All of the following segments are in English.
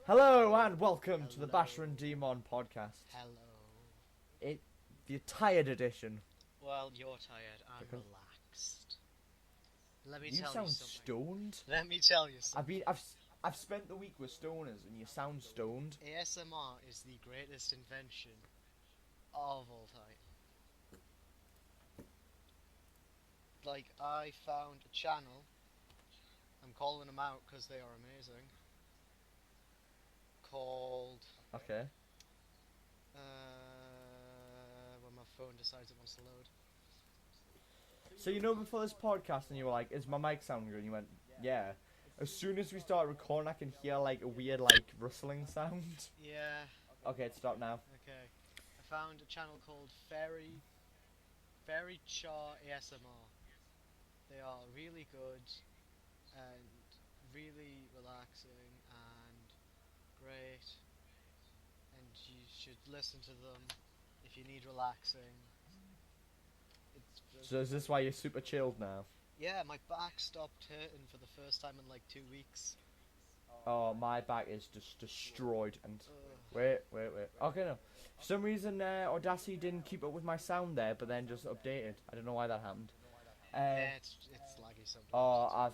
Hello and welcome to the Basher and Dmon podcast. Hello. The tired edition. Well, you're tired. I'm Because relaxed. Let me you tell sound you something. stoned. Let me tell you something. I've spent the week with stoners and you sound stoned. ASMR is the greatest invention of all time. Like, I found a channel. I'm calling them out because they are amazing. Called Okay. when my phone decides it wants to load. So you know before this podcast and you were like, is my mic sounding good? And you went, yeah. As soon as we start recording I can hear like a weird like rustling sound. Yeah. Okay, it's stopped now. Okay. I found a channel called Fairy Char ASMR. They are really good and really relaxing and great, and you should listen to them if you need relaxing. So is this why you're super chilled now? Yeah, my back stopped hurting for the first time in like 2 weeks. Oh, my back is just destroyed and... Ugh. Wait. Okay, no. For some reason, Audacity didn't keep up with my sound there, but then just updated. I don't know why that happened. Yeah, it's laggy sometimes. Oh,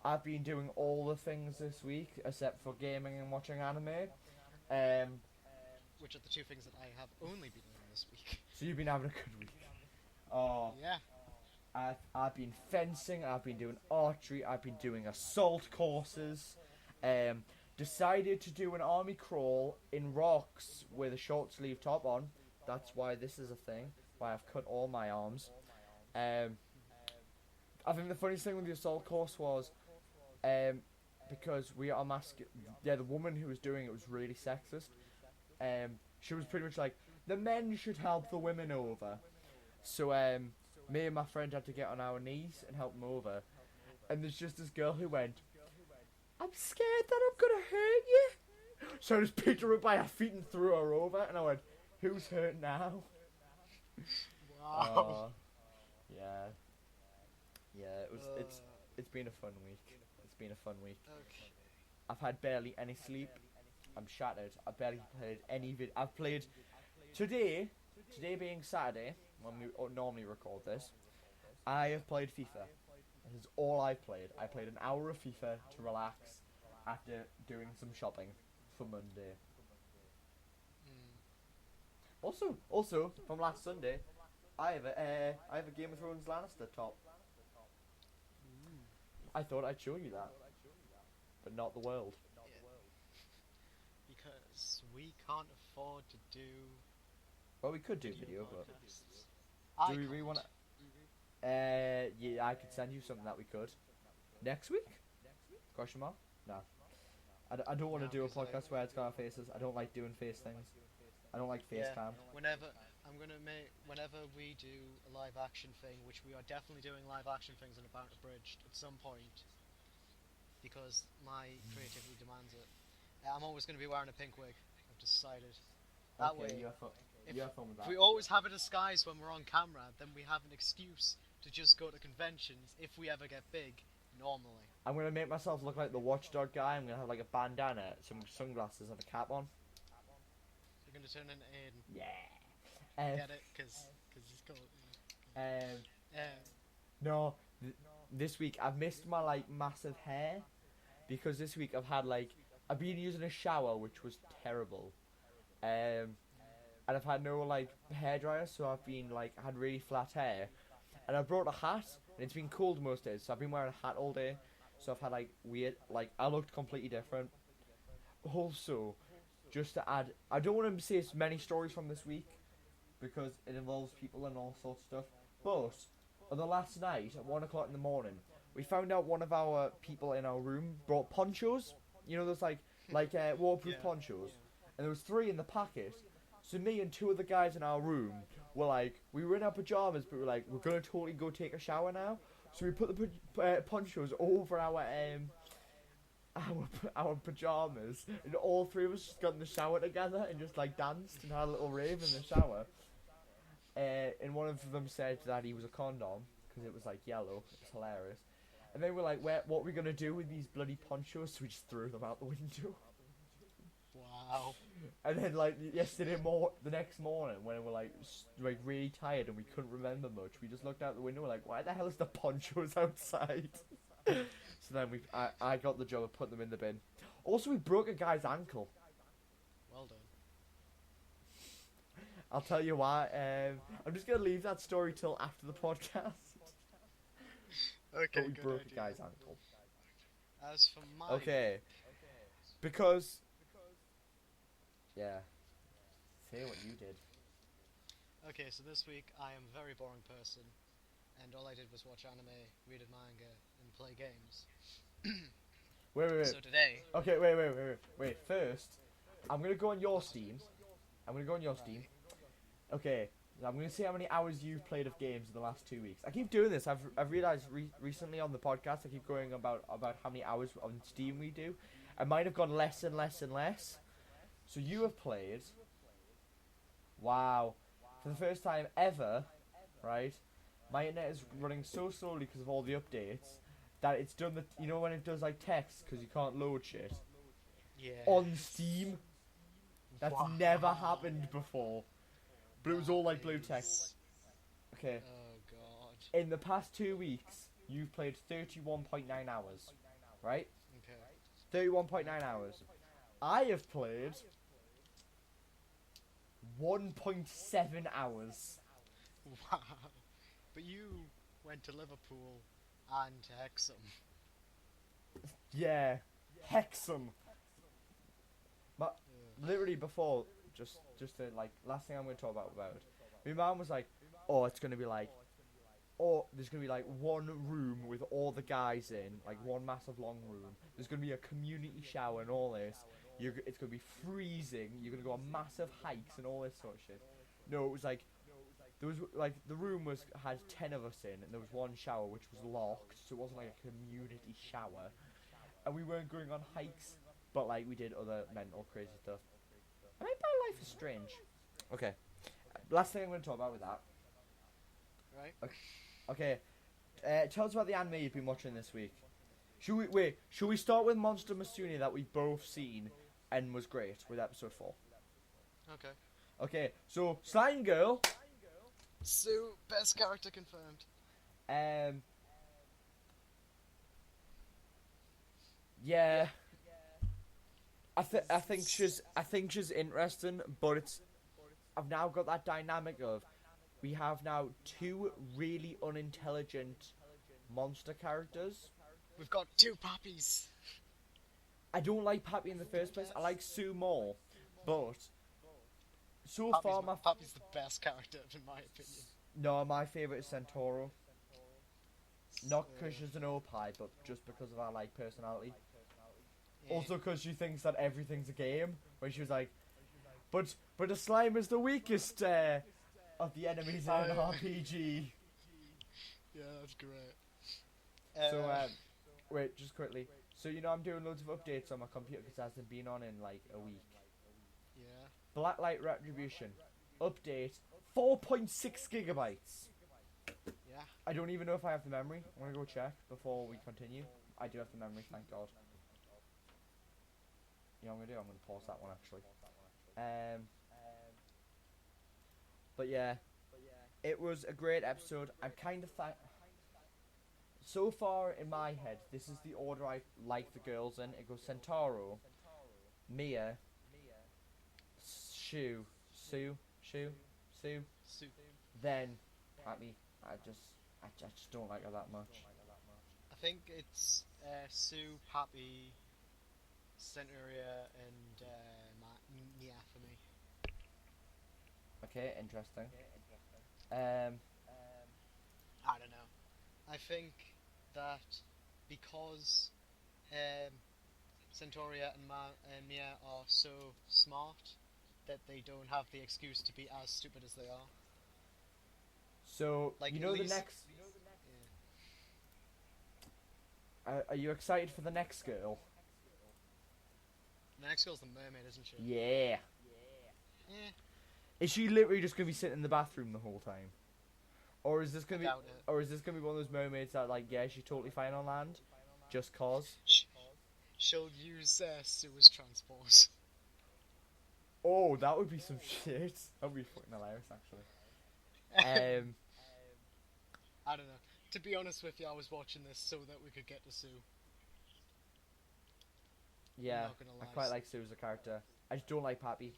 I've been doing all the things this week except for gaming and watching anime. Which are the two things that I have only been doing this week. So you've been having a good week. Oh, Yeah. I've been fencing. I've been doing archery. I've been doing assault courses. Decided to do an army crawl in rocks with a short sleeve top on. That's why this is a thing. Why I've cut all my arms. I think the funniest thing with the assault course was, because we are the woman who was doing it was really sexist. She was pretty much like, the men should help the women over. So, me and my friend had to get on our knees and help them over. And there's just this girl who went, I'm scared that I'm gonna hurt you. So I just picked her up by her feet and threw her over. And I went, who's hurt now? Wow. Yeah. It's been a fun week. It's been a fun week. Okay. I've had barely any sleep. I'm shattered. I've barely played any I've played today being Saturday, when we normally record this, I have played FIFA. This is all I've played. I played an hour of FIFA to relax after doing some shopping for Monday. Also from last Sunday, I have a Game of Thrones Lannister top. I thought I'd show you that, but not the world. Yeah. Because we can't afford to do. Well, we could do video, but podcasts. do we really want to? Yeah, I could send you something that we could next week. Question mark? No. I don't want to do a podcast where it's got our faces. I don't like doing face things. I don't like FaceTime. Whenever we do a live action thing, which we are definitely doing live action things in About Abridged at some point, because my creativity demands it. I'm always going to be wearing a pink wig. I've decided. That way, you have fun with that. if we always have a disguise when we're on camera, then we have an excuse to just go to conventions if we ever get big. Normally, I'm going to make myself look like the watchdog guy. I'm going to have like a bandana, some sunglasses, and a cap on. you're going to turn into Aiden. Yeah. Get it? Because he's called. No, this week I've missed my like massive hair because this week I've been using a shower which was terrible, and I've had no like hairdryer, so I've been had really flat hair, and I brought a hat and it's been cold most days, so I've been wearing a hat all day, so I've had weird I looked completely different. Also, just to add, I don't want to say as many stories from this week because it involves people and all sorts of stuff, but on the last night at 1 o'clock in the morning, we found out one of our people in our room brought ponchos. You know those waterproof ponchos, and there was 3 in the packet. So me and 2 of the guys in our room were we were in our pajamas, but we're gonna totally go take a shower now. So we put the ponchos over our pajamas, and all 3 of us just got in the shower together and just danced and had a little rave in the shower. And one of them said that he was a condom because it was yellow. It's hilarious. And then we're like, what are we gonna do with these bloody ponchos? So we just threw them out the window. Wow. And then the next morning when we were like really tired and we couldn't remember much, we just looked out the window. We're like, why the hell is the ponchos outside? So then I got the job of putting them in the bin. Also, we broke a guy's ankle. Well done. I'll tell you why. I'm just gonna leave that story till after the podcast. Okay, But we good broke idea. a guy's ankle. As for my Okay. Because. Yeah. Say what you did. Okay, so this week I am a very boring person, and all I did was watch anime, read a manga, and play games. Wait. So today, Okay, wait. First, I'm gonna go on your Steam. Okay, I'm gonna see how many hours you've played of games in the last 2 weeks. I keep doing this. I've realized recently on the podcast I keep going about how many hours on Steam we do. I might have gone less and less and less. So you have played. Wow, for the first time ever, right? My internet is running so slowly because of all the updates that it's done the. You know when it does like text because you can't load shit yeah, on Steam. That's Wow. never happened before. But it was all like blue text. Okay. Oh god. In the past 2 weeks, you've played 31.9 hours. Right? Okay. 31.9 hours. I have played 1.7 hours. Wow. But you went to Liverpool and to Hexham. Yeah. Hexham. But literally before, just the like last thing I'm going to talk about it. My mum was like, oh, it's going to be like, oh, there's going to be like one room with all the guys in, like one massive long room. There's going to be a community shower and all this. It's going to be freezing. You're going to go on massive hikes and all this sort of shit. No, it was like, there was like, the room had 10 of us in, and there was one shower which was locked, so it wasn't like a community shower. And we weren't going on hikes, but like we did other mental crazy stuff. I mean, my life is strange. Okay. Last thing I'm going to talk about with that. Right? Okay. Tell us about the anime you've been watching this week. Should we start with Monster Musume that we've both seen and was great with episode 4? Okay. Okay, so Slime Girl. Sue, best character confirmed. Yeah. I think she's interesting, but I've now got that dynamic of we have now 2 really unintelligent monster characters. We've got 2 puppies. I don't like Pappy in the first place. I like Sue more, but so far Puppy's the best character in my opinion. No, my favorite is Centauro. Not because she's an opie, but just because of her like personality. Yeah. Also because she thinks that everything's a game. When she was like, but a slime is the weakest of the enemies in an RPG. Yeah, that's great. So wait, just quickly. So I'm doing loads of updates on my computer because it hasn't been on in like a week. Yeah. Blacklight Retribution update 4.6 gigabytes. Yeah. I don't even know if I have the memory. I'm gonna go check before we continue. I do have the memory, thank God. You know what I'm gonna do? I'm gonna pause that one actually. But yeah, it was a great episode. I'm kind of so far in my head, this is the order I like the girls in. It goes Centauro, Mia, Sue, then Patty. I just don't like her that much. I think it's Sue, Happy, Centuria, and Nia for me. Okay, interesting. I don't know. I think that because Centuria and Mia are so smart that they don't have the excuse to be as stupid as they are. So Like, the at least- next. Are you excited for the next girl? The next girl's the mermaid, isn't she? Yeah. Eh, Is she literally just gonna be sitting in the bathroom the whole time, or is this gonna be, doubt it. or is this gonna be one of those mermaids that like, yeah, she's totally fine on land, just cause? She'll use Sue as transport. Oh, that would be some shit. That would be fucking hilarious, actually. Um, I don't know. To be honest with you, I was watching this so that we could get to Sue. I'm yeah, not gonna I lie. quite like Sue as a character. I just don't like Pappy.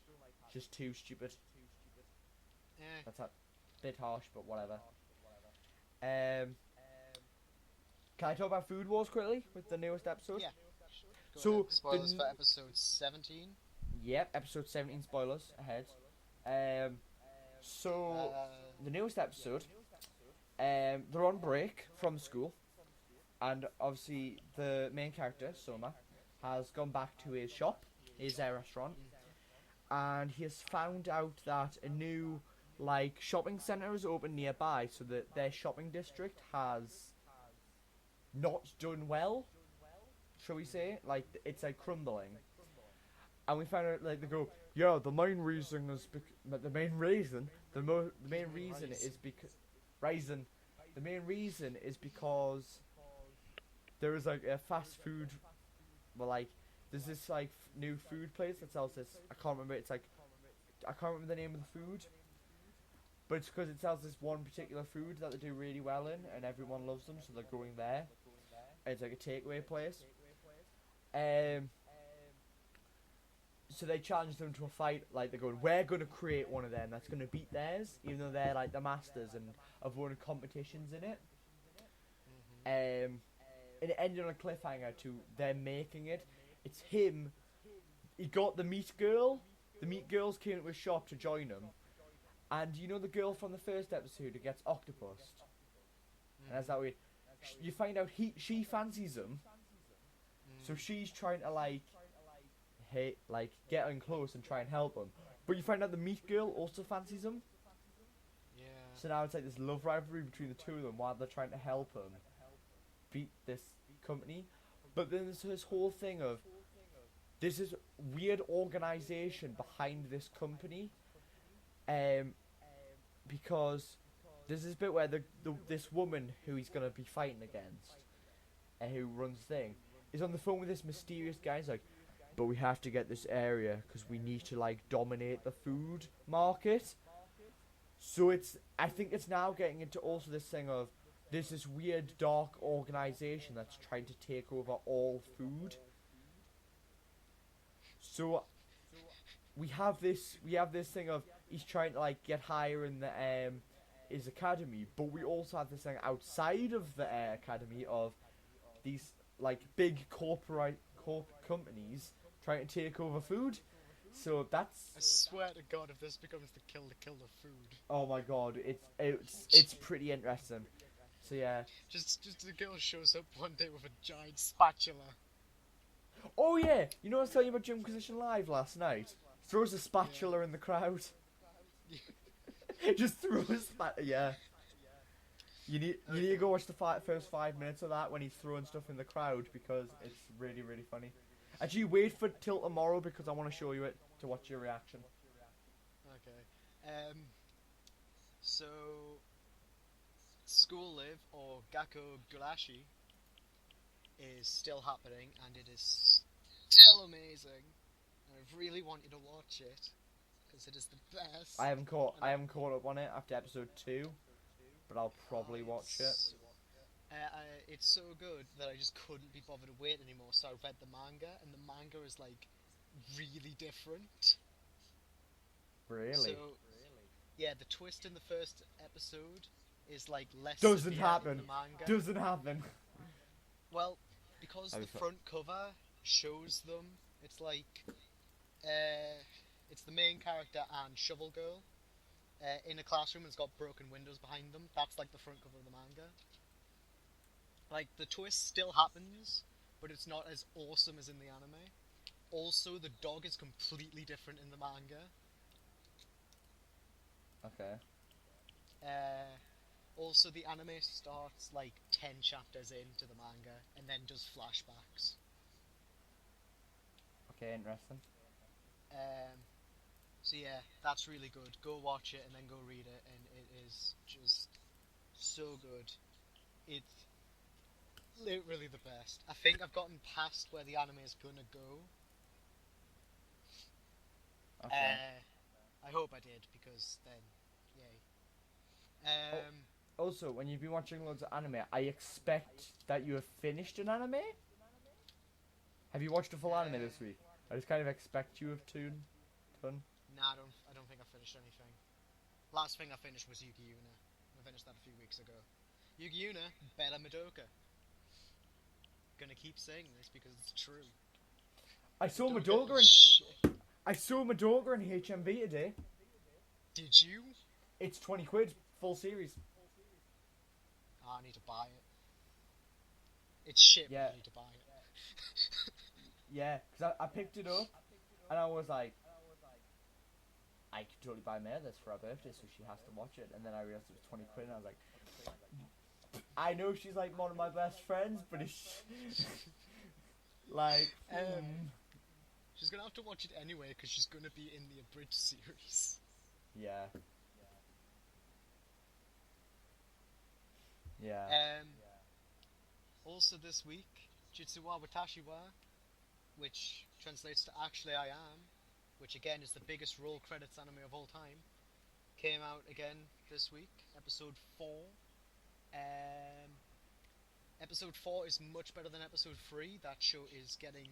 Just too stupid. Eh, That's a bit harsh, but whatever. Um, can I talk about Food Wars quickly with the newest episode? yeah. Go ahead. So Spoilers for episode 17. yep, episode 17 spoilers ahead. Um, so Uh, the newest episode, they're on break from school, and obviously the main character Soma has gone back to his shop, his restaurant, and he has found out that a new like shopping centre is open nearby, so that their shopping district has not done well, shall we say? Like it's like crumbling. And we found out like they go, yeah, the main reason is the main reason the main reason Rise. is because reason the main reason is because there is like a fast food, well, like there's this like new food place that sells this. I can't remember. It's like I can't remember the name of the food, but it's because it sells this one particular food that they do really well in, and everyone loves them, so they're going there. And it's like a takeaway place. Um, so they challenge them to a fight. Like they're going, we're going to create one of them that's going to beat theirs, even though they're like the masters and have won competitions in it. And it ended on a cliffhanger to them making it. It's him. He got the meat girl. The meat girls came to his shop to join him. And you know the girl from the first episode who gets octopused? And that's that weird. You find out she fancies him. So she's trying to get in close and try and help him. But you find out the meat girl also fancies him. Yeah. So now it's like this love rivalry between the two of them while they're trying to help him beat this company. But then there's this whole thing of this is weird organization behind this company, because there's this bit where this woman who he's gonna be fighting against, who runs the thing, is on the phone with this mysterious guy. He's like, but we have to get this area because we need to like dominate the food market. So I think it's now getting into also this thing of there's this weird dark organization that's trying to take over all food. So we have this thing of he's trying to like get higher in the his academy, but we also have this thing outside of the academy of these like big corporate companies trying to take over food. So that's. I swear to God, if this becomes the kill the food. Oh my God, it's pretty interesting. So yeah. Just the girl shows up one day with a giant spatula. Oh yeah, you know what I was telling you about Jimquisition Live last night? Throws a spatula in the crowd. Just throws a spatula. Yeah. You need to go watch the first 5 minutes of that when he's throwing stuff in the crowd because it's really really funny. Actually, wait for till tomorrow because I want to show you it to watch your reaction. Okay. So School Live or Gakko Gulashi is still happening and it is still amazing. And I've really wanted to watch it because it is the best. I haven't caught up on it after episode 2, but I'll probably watch it. It's so good that I just couldn't be bothered to wait anymore, so I read the manga, and the manga is like really different. Really? So, yeah, the twist in the first episode is like less Doesn't severe happen. in the manga. Doesn't happen. Well, because the front cover shows them, it's like it's the main character and Shovel Girl in a classroom and it's got broken windows behind them. That's like the front cover of the manga. Like, the twist still happens, but it's not as awesome as in the anime. Also, the dog is completely different in the manga. Okay. Also, the anime starts like 10 chapters into the manga and then does flashbacks. Okay, interesting. So yeah, that's really good. Go watch it and then go read it, and it is just so good. It's literally the best. I think I've gotten past where the anime is gonna go. Okay. I hope I did because then, yay. Oh, Um, also, when you've been watching loads of anime, I expect that you have finished an anime. Have you watched a full anime this week? I just kind of expect you have done. nah, I don't think I finished anything. Last thing I finished was Yugi Una. I finished that a few weeks ago. Yugi Una, Bella Madoka. Gonna keep saying this because it's true. I saw Madoka Madoka is and shit. I saw Madoka in HMV today. Did you? It's 20 quid, full series. Oh, I need to buy it. It's shit, but Yeah, I need to buy it. yeah. Because I picked it up and I was like, I could totally buy Mare this for her birthday, so she has to watch it. And then I realized it was 20 quid, and I was like, I know she's like one of my best friends, but it's like, She's gonna have to watch it anyway because she's gonna be in the abridged series. yeah, yeah. Um, Also this week, Jitsu wa Watashi wa, which translates to Actually I Am, which again is the biggest roll credits anime of all time, came out again this week, episode 4. Um, Episode 4 is much better than episode 3. That show is getting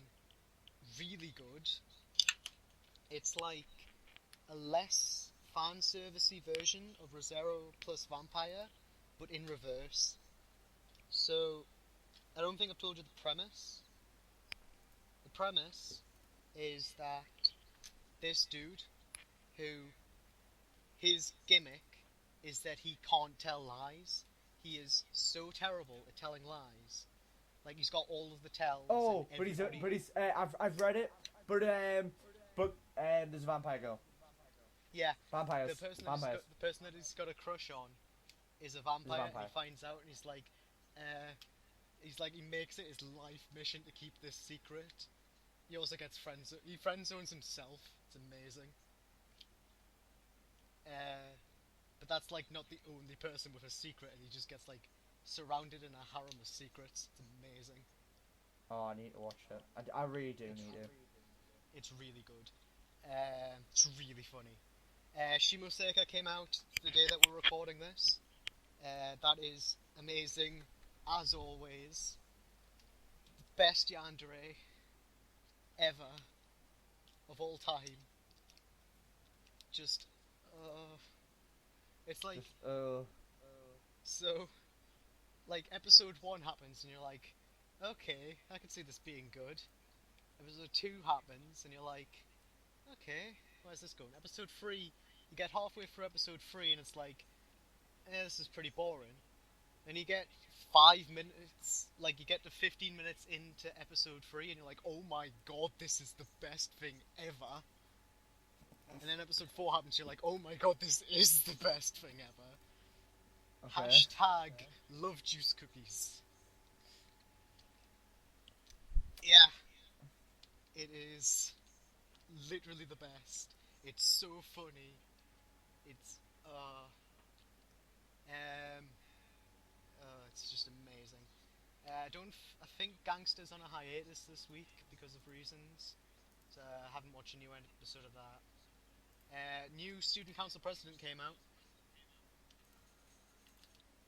really good. It's like a less fan servicey version of Re:Zero plus Vampire, but in reverse. So, I don't think I've told you the premise. The premise is that this dude, who his gimmick is that he can't tell lies. He is so terrible at telling lies. Like he's got all of the tells. Oh, And but he's everybody... I've read it, but there's a vampire girl. Yeah, Vampires, the person that he's got a crush on is a vampire, and he finds out, and he makes it his life mission to keep this secret. He also gets he friend zones himself. It's amazing. But that's like not the only person with a secret, and he just gets like surrounded in a harem of secrets. It's amazing. Oh, I need to watch it. I really do need to. It's really good. It's really funny. Shimoseka came out the day that we're recording this. That is amazing, as always. Best yandere ever of all time. Just, it's like so. Like episode 1 happens, and you're like, okay, I can see this being good. Episode 2 happens, and you're like, okay, where's this going? Episode 3, you get halfway through episode 3, and it's like, this is pretty boring. And you get 5 minutes, like you get to 15 minutes into episode 3, and you're like, oh my god, this is the best thing ever. And then episode 4 happens, you're like, oh my god, this is the best thing ever. Okay. Hashtag love juice cookies. Yeah. It is literally the best. It's so funny. It's it's just amazing. I think Gangster's on a hiatus this week because of reasons. So I haven't watched a new episode of that. New student council president came out.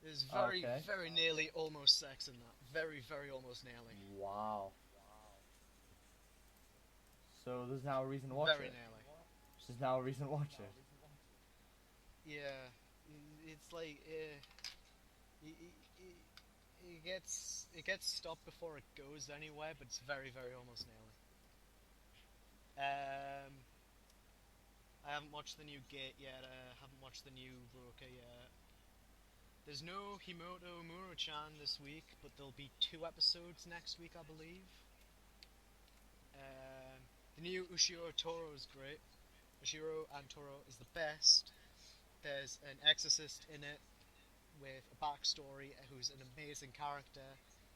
There's very nearly almost sex in that. Very, very almost nearly. Wow. So there's now a reason to watch Very it. nearly. There's now a reason to watch it. Yeah, it's like it gets stopped before it goes anywhere, but it's very, very almost nearly. I haven't watched the new Gate yet. I haven't watched the new Roka yet. There's no Himoto Muro-chan this week, but there'll be 2 episodes next week, I believe. The new Ushiro Toro is great. Ushiro and Toro is the best. There's an exorcist in it with a backstory who's an amazing character,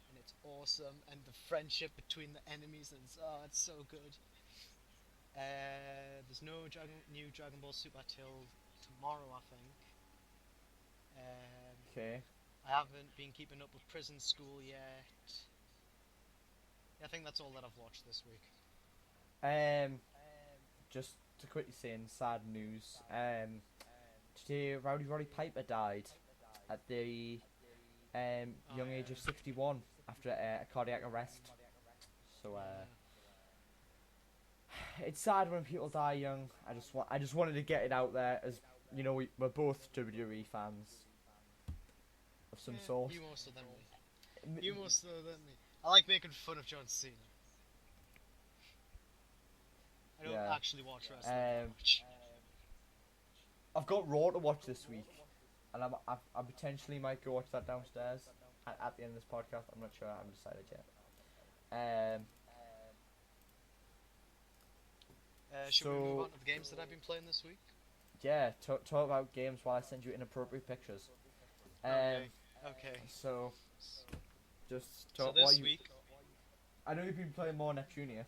and it's awesome. And the friendship between the enemies, and it's so good. There's no new Dragon Ball Super till tomorrow, I think. Okay. I haven't been keeping up with Prison School yet. Yeah, I think that's all that I've watched this week. Just to quickly say in sad news, today Roddy Piper died at the Oh young age of yeah. 61 after a cardiac arrest. So Oh yeah. it's sad when people die young. I just wanted to get it out there as you know we're both WWE fans of some Yeah. sort. You more so than me. You more so than me. I like making fun of John Cena. I don't Yeah. actually watch wrestling that much. I've got Raw to watch this week, and I potentially might go watch that downstairs at the end of this podcast. I'm not sure. I haven't decided yet. Um, Should we move so on to the games that I've been playing this week? yeah, talk about games while I send you inappropriate pictures. Okay. Okay. So just So talk. What this you? week, I know you've been playing more Neptunia.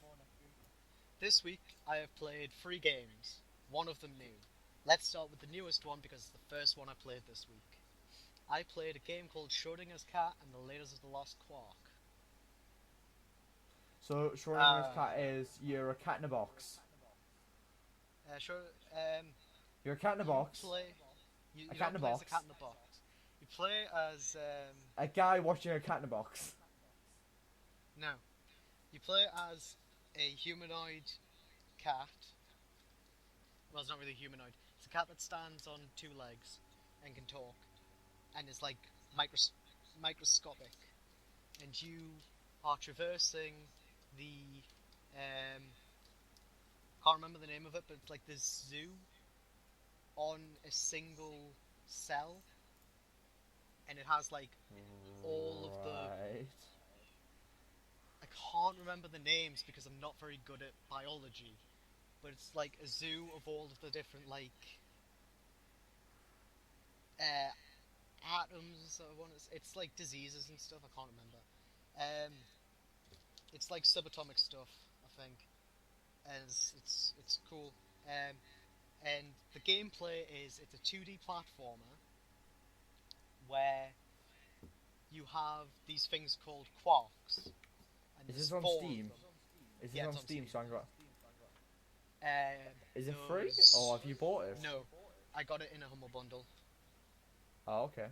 I have played 3 games. One of them new. Let's start with the newest one because it's the first one I played this week. I played a game called Schrodinger's Cat and the Layers of the Lost Quark. So Schrodinger's cat is you're a cat in a box. Sure. You're a cat in a You box. play. You A cat don't in a play as a box. cat in a box. You play as A guy watching a cat in a box. no. You play as a humanoid cat. Well, it's not really humanoid. It's a cat that stands on 2 legs and can talk, and is like microscopic. And you are traversing the can't remember the name of it, but it's like this zoo on a single cell, and it has like all of the. Right. I can't remember the names because I'm not very good at biology, but it's like a zoo of all of the different like atoms. It's like diseases and stuff. I can't remember. It's like subatomic stuff, I think, and it's cool. And the gameplay is it's a 2D platformer where you have these things called quarks. And Is there's this on 4 Steam? of them. Is this Yeah, on it's on Steam? Steam. So I got. Um, Is it free those- or have you bought it? No, I got it in a Humble Bundle. Oh, okay.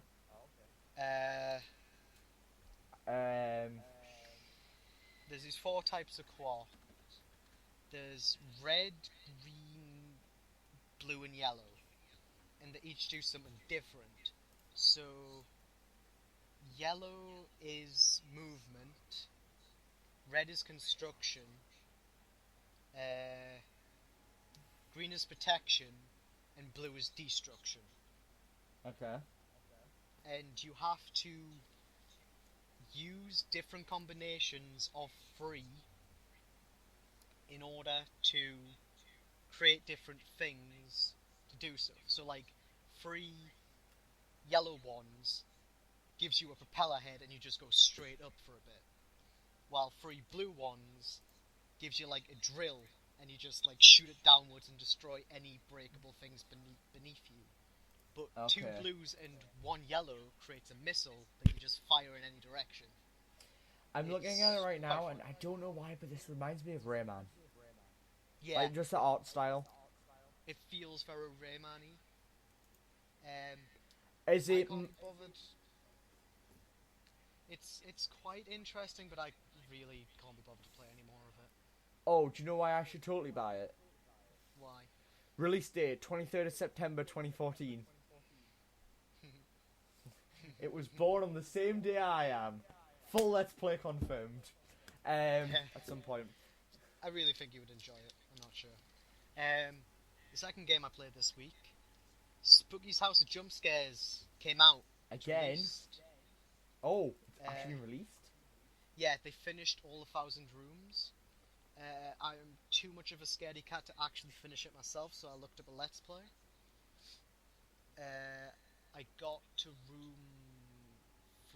Uh, Um. there's these 4 types of quark. There's red, green, blue, and yellow, and they each do something different. So, yellow is movement, red is construction, green is protection, and blue is destruction. Okay. And you have to use different combinations of free in order to create different things to do so. So like free yellow ones gives you a propeller head and you just go straight up for a bit. While free blue ones gives you like a drill and you just like shoot it downwards and destroy any breakable things beneath you. But 2 Okay. blues and 1 yellow creates a missile that you just fire in any direction. I'm looking at it right It's now, quite and fun. I don't know why, but this reminds me of Rayman. Yeah, Like just the art style. it feels very Rayman-y. Is I it? can't be bothered. It's quite interesting, but I really can't be bothered to play any more of it. Oh, do you know why I should totally buy it? Why? Release date 23rd of September 2014. It was born on the same day I am. Full Let's Play confirmed. At some point. I really think you would enjoy it. I'm not sure. The second game I played this week, Spooky's House of Jump Scares, came out. It's Again? released. Oh, it's actually released? Yeah, they finished all 1,000 rooms. I'm too much of a scaredy cat to actually finish it myself, so I looked up a Let's Play. I got to room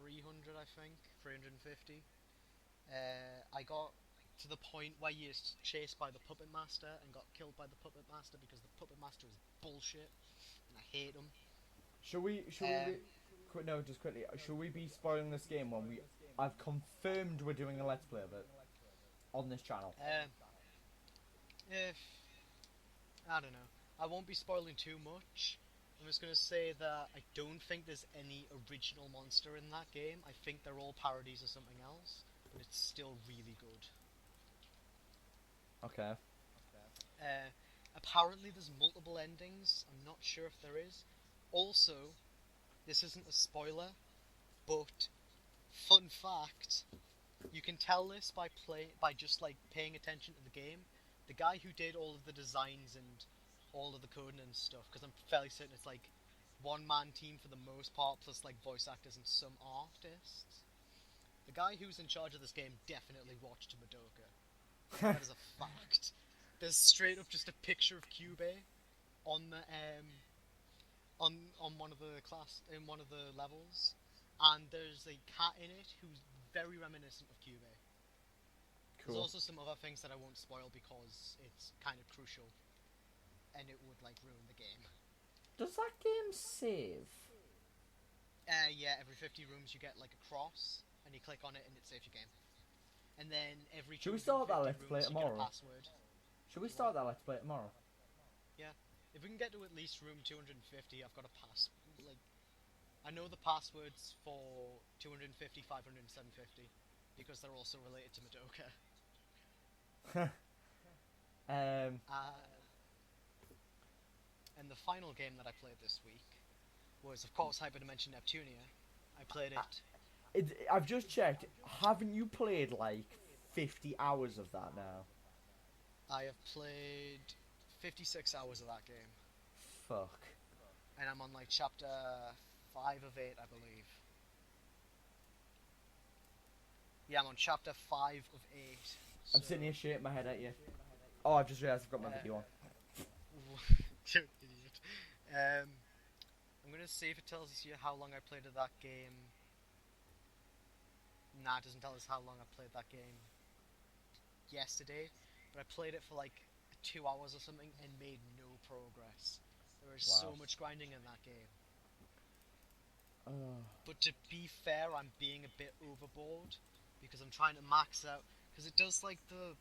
300, I think, 350. I got to the point where you're chased by the Puppet Master and got killed by the Puppet Master because the Puppet Master is bullshit, and I hate him. Should we no, just quickly, should we be spoiling this game when I've confirmed we're doing a Let's Play of it on this channel? If I don't know. I won't be spoiling too much. I'm just gonna say that I don't think there's any original monster in that game. I think they're all parodies of something else, but it's still really good. Okay. Apparently there's multiple endings. I'm not sure if there is. Also, this isn't a spoiler, but fun fact, you can tell this by just like paying attention to the game. The guy who did all of the designs and all of the coding and stuff, because I'm fairly certain it's like one man team for the most part, plus like voice actors and some artists. The guy who's in charge of this game definitely watched Madoka. That is a fact. There's straight up just a picture of Cube on the on one of the one of the levels, and there's a cat in it who's very reminiscent of Cube. Cool. There's also some other things that I won't spoil because it's kind of crucial, and it would like ruin the game. Does that game save? Yeah, every 50 rooms you get like a cross, and you click on it and it saves your game. And then every Should we start that 250 Let's Play rooms you get a tomorrow? password. Should we start that Let's Play tomorrow? Yeah, if we can get to at least room 250, I've got a pass. Like, I know the passwords for 250, 500, and 750 because they're also related to Madoka. And the final game that I played this week was, of course, Hyperdimension Neptunia. I played it. I've just checked. Haven't you played like 50 hours of that now? I have played 56 hours of that game. Fuck. And I'm on like chapter 5 of 8, I believe. Yeah, I'm on chapter 5 of 8. I'm sitting here shaking my head at you. Oh, I've just realised I've got my video on. You idiot. I'm gonna see if it tells you how long I played of that game. Nah, it doesn't tell us how long I played that game yesterday, but I played it for like 2 hours or something and made no progress. There is so much grinding in that game. But to be fair, I'm being a bit overboard because I'm trying to max out, because it does like the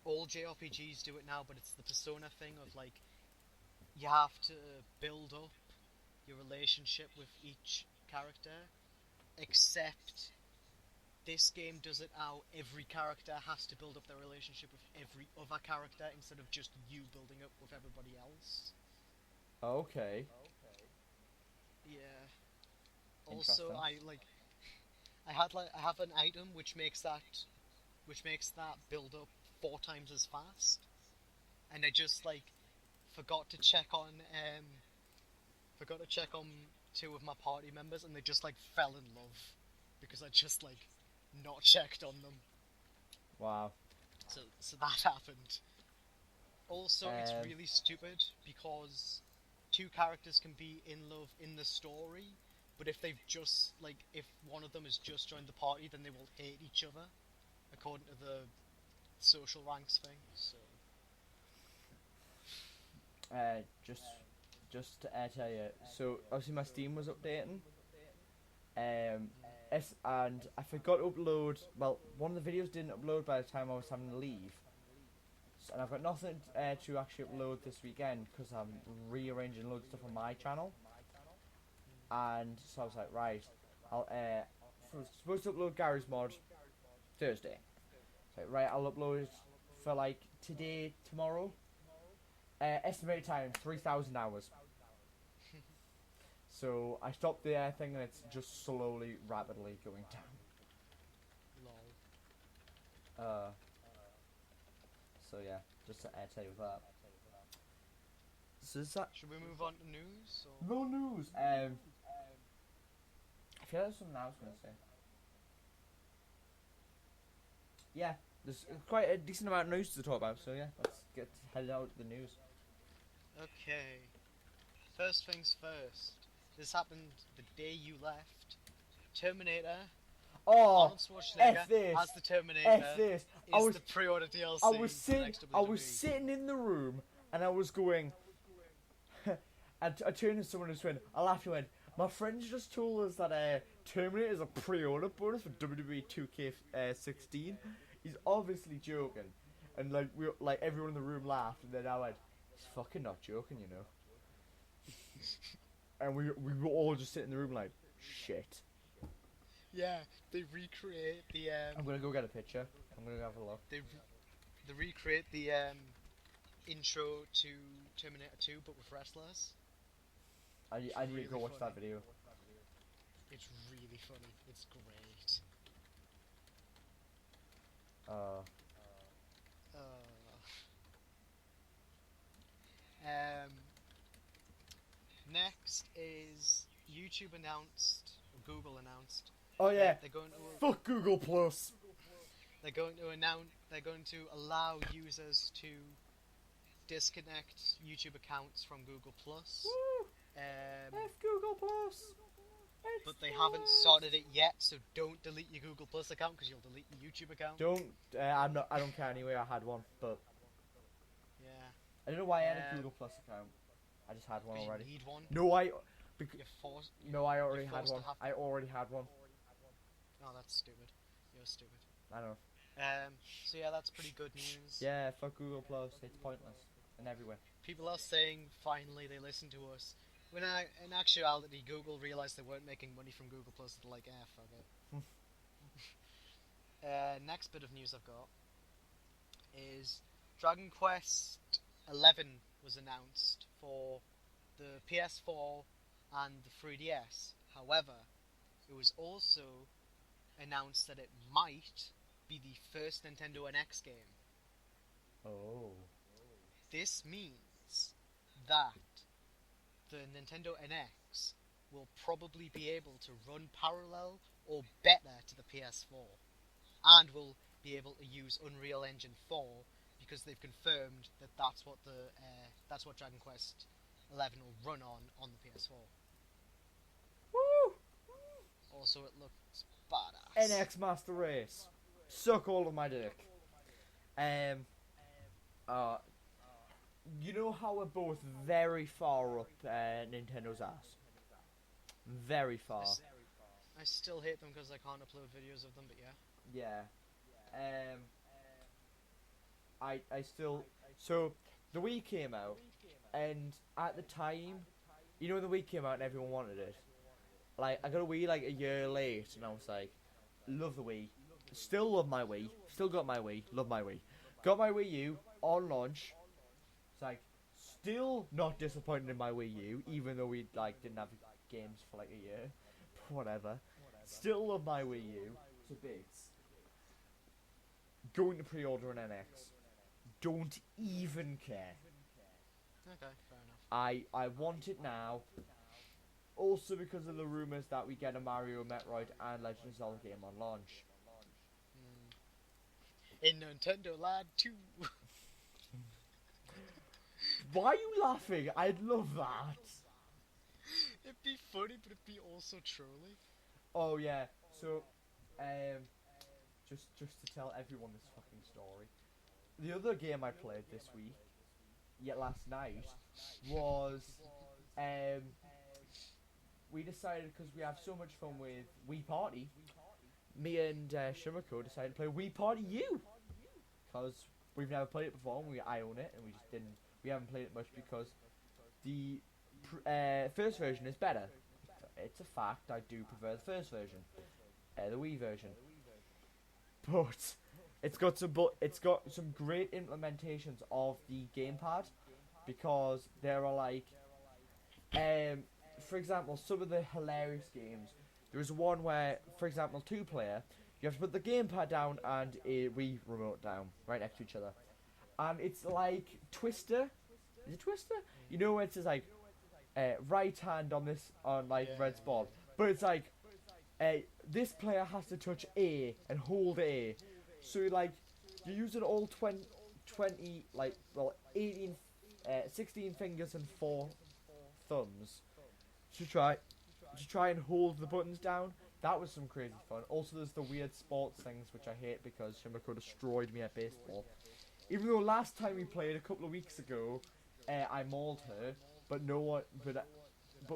all JRPGs do it now, but it's the Persona thing of like you have to build up your relationship with each character, except this game does it how every character has to build up their relationship with every other character instead of just you building up with everybody else. Okay. Yeah. Also, I have an item which makes that build up 4 times as fast, and I just like forgot to check on 2 of my party members, and they just like fell in love because I just like not checked on them. Wow. So that happened. Also, it's really stupid because 2 characters can be in love in the story, but if if one of them has just joined the party, then they will hate each other, according to the social ranks thing. So, just to tell you, so obviously my Steam was updating, and I forgot to upload. Well, one of the videos didn't upload by the time I was having to leave, and I've got nothing to actually upload this weekend because I'm rearranging loads of stuff on my channel. And so I was like, right, I'll supposed to upload Gary's mod Thursday. So right, I'll upload it for like today, tomorrow. Estimated time 3,000 hours. So I stopped the thing and it's just slowly, rapidly going down. lol. So yeah, just to tell you that. So is that? Should we move on to news? Or? No news. I feel like there's something I was gonna say. Yeah, there's quite a decent amount of news to talk about. So yeah, let's get headed out to the news. Okay. First things first. This happened the day you left. Terminator. Oh, Arnold Schwarzenegger F this. as the Terminator. F this. Is the pre-order DLC. I was for the next I WWE. was sitting in the room and I was going. I turned to someone and went. I laughed and went. My friends just told us that Terminator is a pre-order bonus for WWE 2K16. he's obviously joking, and like everyone in the room laughed, and then I went, he's fucking not joking, you know. And we were all just sitting in the room like, shit. Yeah, they recreate the I'm gonna go get a picture. I'm gonna go have a look. they recreate the intro to Terminator 2, but with wrestlers. I need really to go watch funny. that video. It's really funny. It's great. Uh, Um, next is YouTube announced, or Google announced, oh yeah, they're going to fuck Google Plus. they're going to announce they're going to allow users to disconnect YouTube accounts from Google Plus. Woo! F Google Plus. But they haven't started it yet, so don't delete your Google Plus account because you'll delete your YouTube account. Don't. I'm not. I don't care anyway. I had one, but Yeah. I don't know why I had a Google Plus account. I just had one Because already. you need one. No, I. You're forced. No, I already you're had forced to one. have- I already had one. Oh, that's stupid. You're stupid. I know. So yeah, that's pretty good news. Yeah, fuck Google Plus. It's pointless and everywhere. People are saying finally they listen to us. When in actuality, Google realized they weren't making money from Google Plus. They're like, fuck it. Next bit of news I've got is Dragon Quest 11 was announced for the PS4 and the 3DS. However, it was also announced that it might be the first Nintendo NX game. Oh. This means that the Nintendo NX will probably be able to run parallel or better to the PS4, and will be able to use Unreal Engine 4 because they've confirmed that that's what Dragon Quest 11 will run on the PS4. Woo! Also, it looks badass. NX Master Race. Suck all of my dick. You know how we're both very far up Nintendo's ass? Very far. I still hate them because I can't upload videos of them, but yeah. Yeah. I still... So, the Wii came out, and at the time, you know when the Wii came out and everyone wanted it? Like, I got a Wii like a year late, and I was like, love the Wii. Still love my Wii. Still got my Wii. Love my Wii. Got my Wii U on launch. It's like, still not disappointed in my Wii U, even though we like didn't have games for like a year. Whatever. Still love my Wii U to bits. Going to pre-order an NX. Don't even care. Okay, fair enough. I want it now. Also because of the rumours that we get a Mario, Metroid and Legend of Zelda game on launch. In Nintendo Land 2. Why are you laughing? I'd love that. It'd be funny, but it'd be also trolly. Oh yeah, so, just to tell everyone this fucking story. The other game I played this week, yet last night, was, we decided, because we have so much fun with Wii Party, me and Shimako decided to play Wii Party U, because we've never played it before, and I own it, and we haven't played it much because the first version is better. It's a fact, I do prefer the first version, the Wii version. But it's got some great implementations of the gamepad, because there are like, for example, some of the hilarious games. There is one where, for example, 2-player, you have to put the gamepad down and a Wii remote down right next to each other, and it's like Twister. Is it Twister? You know where it says like right hand on red spot, but it's like this player has to touch A and hold A, so like you're using all 20 18 16 fingers and 4 thumbs to try and hold the buttons down. That was some crazy fun. Also, there's the weird sports things which I hate because Shimako destroyed me at baseball. Even though last time we played a couple of weeks ago, I mauled her, but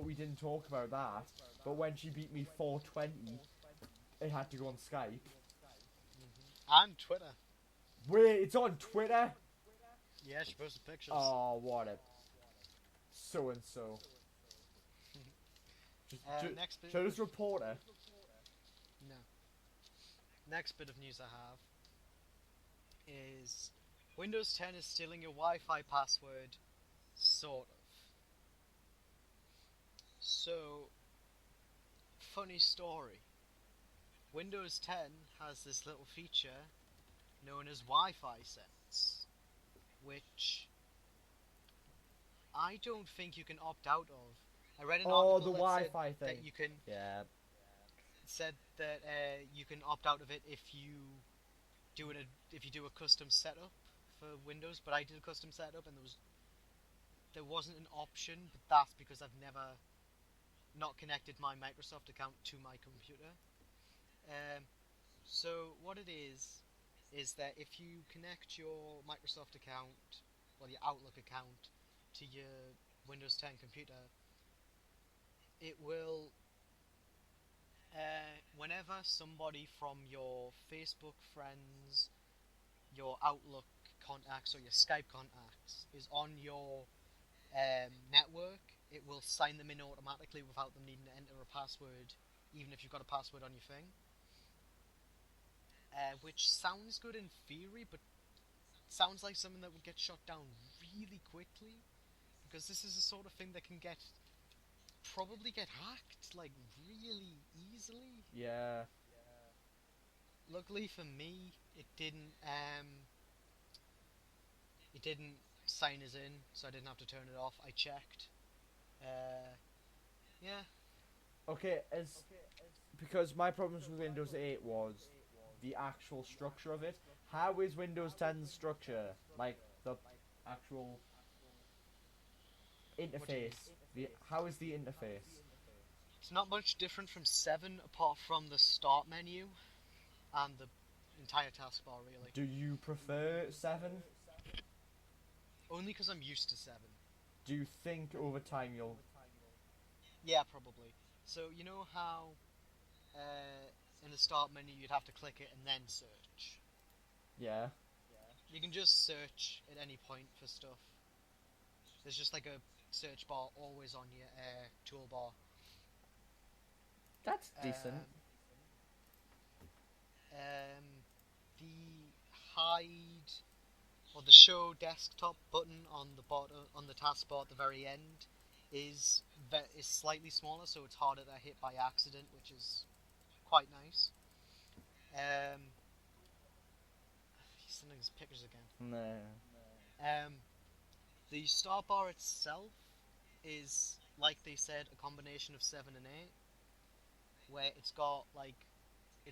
we didn't talk about that. But when she beat me 420, it had to go on Skype. And Twitter. Wait, it's on Twitter? Yeah, she posted pictures. Oh, what a so and so. Next bit. Should I just report her? No. Next bit of news I have is Windows 10 is stealing your Wi-Fi password, sort of. So, funny story. Windows 10 has this little feature known as Wi-Fi sense, which I don't think you can opt out of. I read an Oh, article the that said Wi-Fi thing. that you can Yeah. said that you can opt out of it if you if you do a custom setup for Windows. But I did a custom setup and there wasn't an option. But that's because I've never not connected my Microsoft account to my computer. So what it is that if you connect your Microsoft account, well, your Outlook account, to your Windows 10 computer, it will, whenever somebody from your Facebook friends, your Outlook contacts, or your Skype contacts is on your network, it will sign them in automatically without them needing to enter a password, even if you've got a password on your thing. Which sounds good in theory, but sounds like something that would get shut down really quickly, because this is the sort of thing that can probably get hacked like really easily. Yeah. Luckily for me, it didn't sign us in, so I didn't have to turn it off. I checked. Yeah. Okay, because my problems with Windows 8 was the actual structure of it. How is Windows 10's structure? Like the actual What do you mean? interface. How is the interface? It's not much different from 7 apart from the start menu and the entire taskbar, really. Do you prefer 7? Only because I'm used to 7. Do you think over time you'll... Yeah, probably. So, you know how in the start menu you'd have to click it and then search? Yeah. You can just search at any point for stuff. There's just like a search bar always on your toolbar. That's decent. The hide or the show desktop button on the bottom on the taskbar at the very end is slightly smaller, so it's harder to hit by accident, which is quite nice. Sending us pictures again. No. The start bar itself is, like they said, a combination of 7 and 8, where it's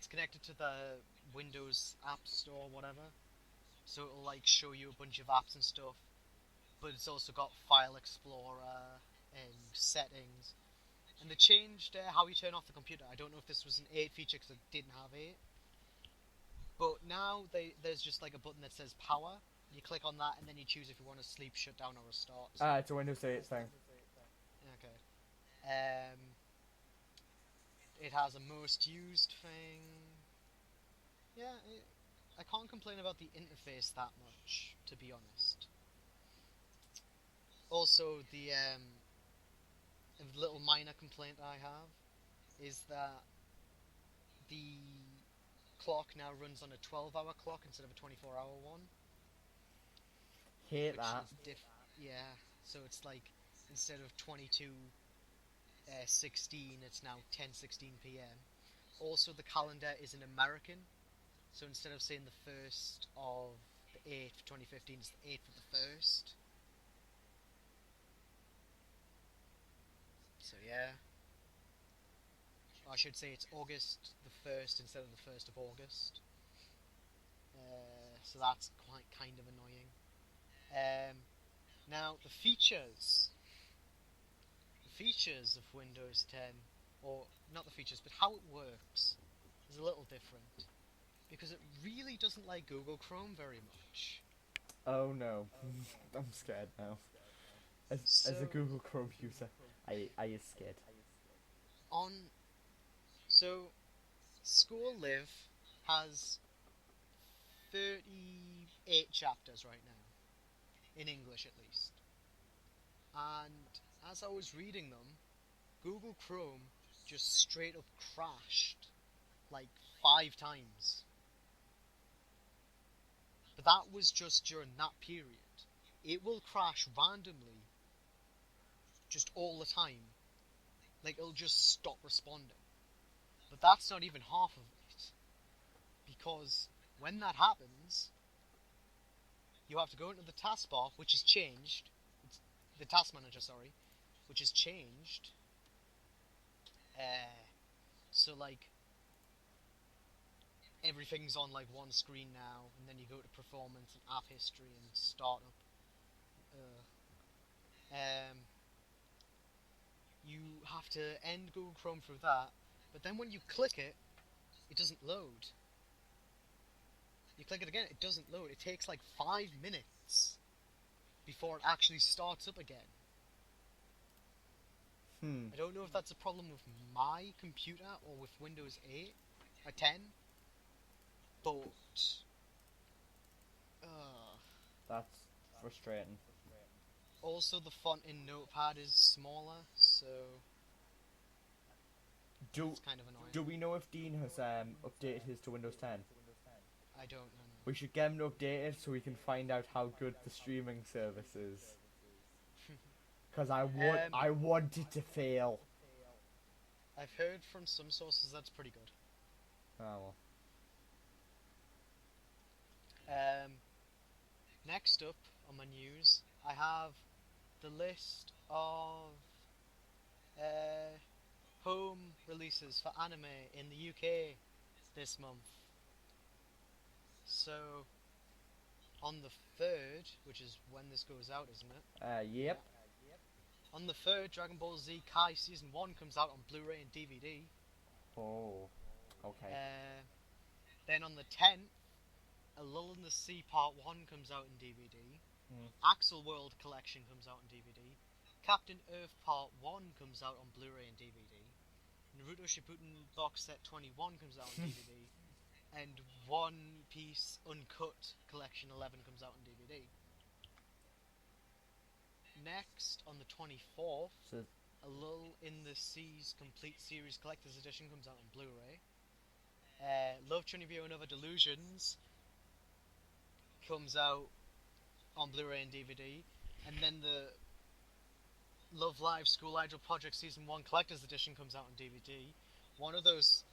connected to the Windows App Store or whatever, so it'll like show you a bunch of apps and stuff, but it's also got File Explorer and settings, and they changed how you turn off the computer. I don't know if this was an 8 feature because it didn't have 8, but now there's just like a button that says power. You click on that and then you choose if you want to sleep, shut down, or restart. It's a Windows 8 thing. Okay. It has a most used thing. Yeah, I can't complain about the interface that much, to be honest. Also, the little minor complaint I have is that the clock now runs on a 12-hour clock instead of a 24-hour one. Hate that. Yeah, so it's like instead of 22:16, it's now 10:16 p.m. Also, the calendar is in American, so instead of saying the 1st of the 8th, 2015, it's the 8th of the 1st. So yeah, I should say it's August the 1st instead of the 1st of August. So that's quite kind of annoying. Now the features of Windows 10, or not the features, but how it works, is a little different, because it really doesn't like Google Chrome very much. Oh no, I'm scared now. As a Google Chrome user, I is scared. So School Live has 30 8 chapters right now, in English at least. And as I was reading them, Google Chrome just straight up crashed like 5 times. But that was just during that period. It will crash randomly, just all the time. Like, it'll just stop responding. But that's not even half of it. Because when that happens, you have to go into the taskbar, which is changed. It's the task manager, sorry, which is changed. So, like, everything's on, like, one screen now, and then you go to performance and app history and startup. You have to end Google Chrome through that, but then when you click it, it doesn't load. You click it again, it doesn't load. It takes like 5 minutes before it actually starts up again. I don't know if that's a problem with my computer or with Windows 8 or 10, but That's frustrating. also the font in Notepad is smaller, so it's kind of annoying. Do we know if Dean has updated his to Windows 10? I don't know. We should get him to update it so we can find out how good the streaming service is. Because I want it to fail. I've heard from some sources that's pretty good. Oh well. Next up on my news, I have the list of home releases for anime in the UK this month. So, on the 3rd, which is when this goes out, isn't it? Yep. On the 3rd, Dragon Ball Z Kai Season 1 comes out on Blu-ray and DVD. Oh, okay. Then on the 10th, A Lull in the Sea Part 1 comes out in DVD. Axel World Collection comes out on DVD. Captain Earth Part 1 comes out on Blu-ray and DVD. Naruto Shippuden Box Set 21 comes out on DVD. And One Piece Uncut Collection 11 comes out on DVD. Next, on the 24th, A Lull in the Sea's Complete Series Collector's Edition comes out on Blu-ray. Love Chunibyo and Other Delusions comes out on Blu-ray and DVD. And then the Love Live School Idol Project Season 1 Collector's Edition comes out on DVD. One of those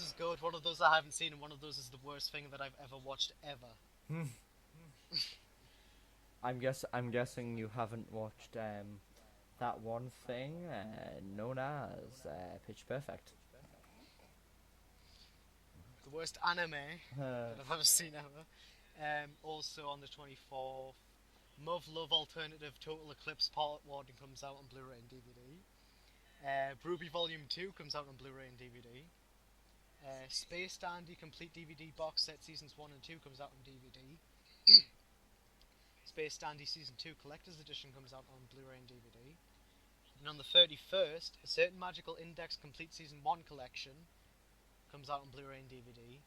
is good, one of those I haven't seen, and one of those is the worst thing that I've ever watched ever. I'm guessing you haven't watched that one thing known as Pitch Perfect. The worst anime that I've ever seen ever. Also on the 24th, Love Alternative Total Eclipse Part 1 comes out on Blu-ray and DVD. Ruby Volume 2 comes out on Blu-ray and DVD. Space Dandy Complete DVD Box Set Seasons 1 and 2 comes out on DVD. Space Dandy Season 2 Collector's Edition comes out on Blu-ray and DVD. And on the 31st, A Certain Magical Index Complete Season 1 Collection comes out on Blu-ray and DVD.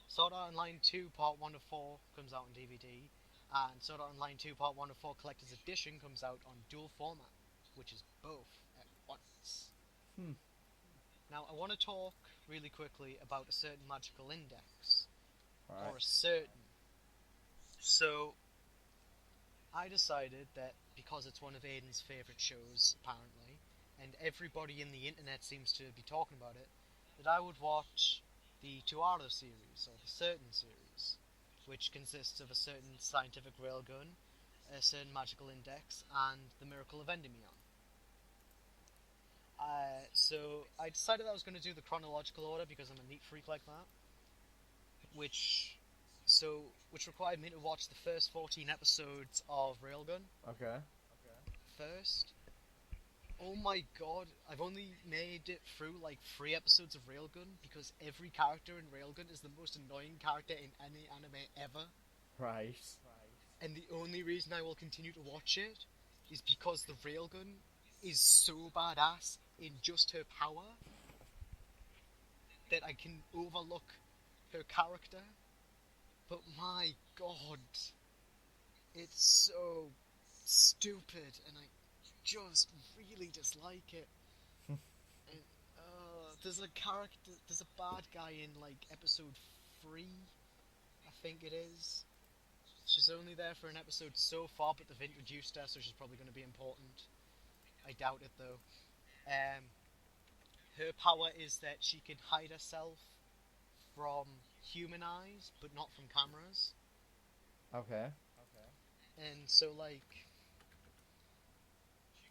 Sword Art Online 2 Part 1 of 4 comes out on DVD. And Sword Art Online 2 Part 1 of 4 Collector's Edition comes out on dual format, which is both at once. Now, I want to talk really quickly about A Certain Magical Index. Right. Or A Certain. So, I decided that because it's one of Aiden's favourite shows, apparently, and everybody in the internet seems to be talking about it, that I would watch the Tuara series, or the Certain series, which consists of A Certain Scientific Railgun, A Certain Magical Index, and The Miracle of Endymion. So I decided I was going to do the chronological order because I'm a neat freak like that, which required me to watch the first 14 episodes of Railgun. Okay. First. Oh my god, I've only made it through like 3 episodes of Railgun because every character in Railgun is the most annoying character in any anime ever. Right. And the only reason I will continue to watch it is because the Railgun is so badass in just her power that I can overlook her character. But my god, It's so stupid, and I just really dislike it. And, there's a character, there's a bad guy in like episode 3, I think it is. She's only there for an episode so far, but they've introduced her, so she's probably going to be important. I doubt it though. Her power is that she can hide herself from human eyes, but not from cameras. Okay. And so, like,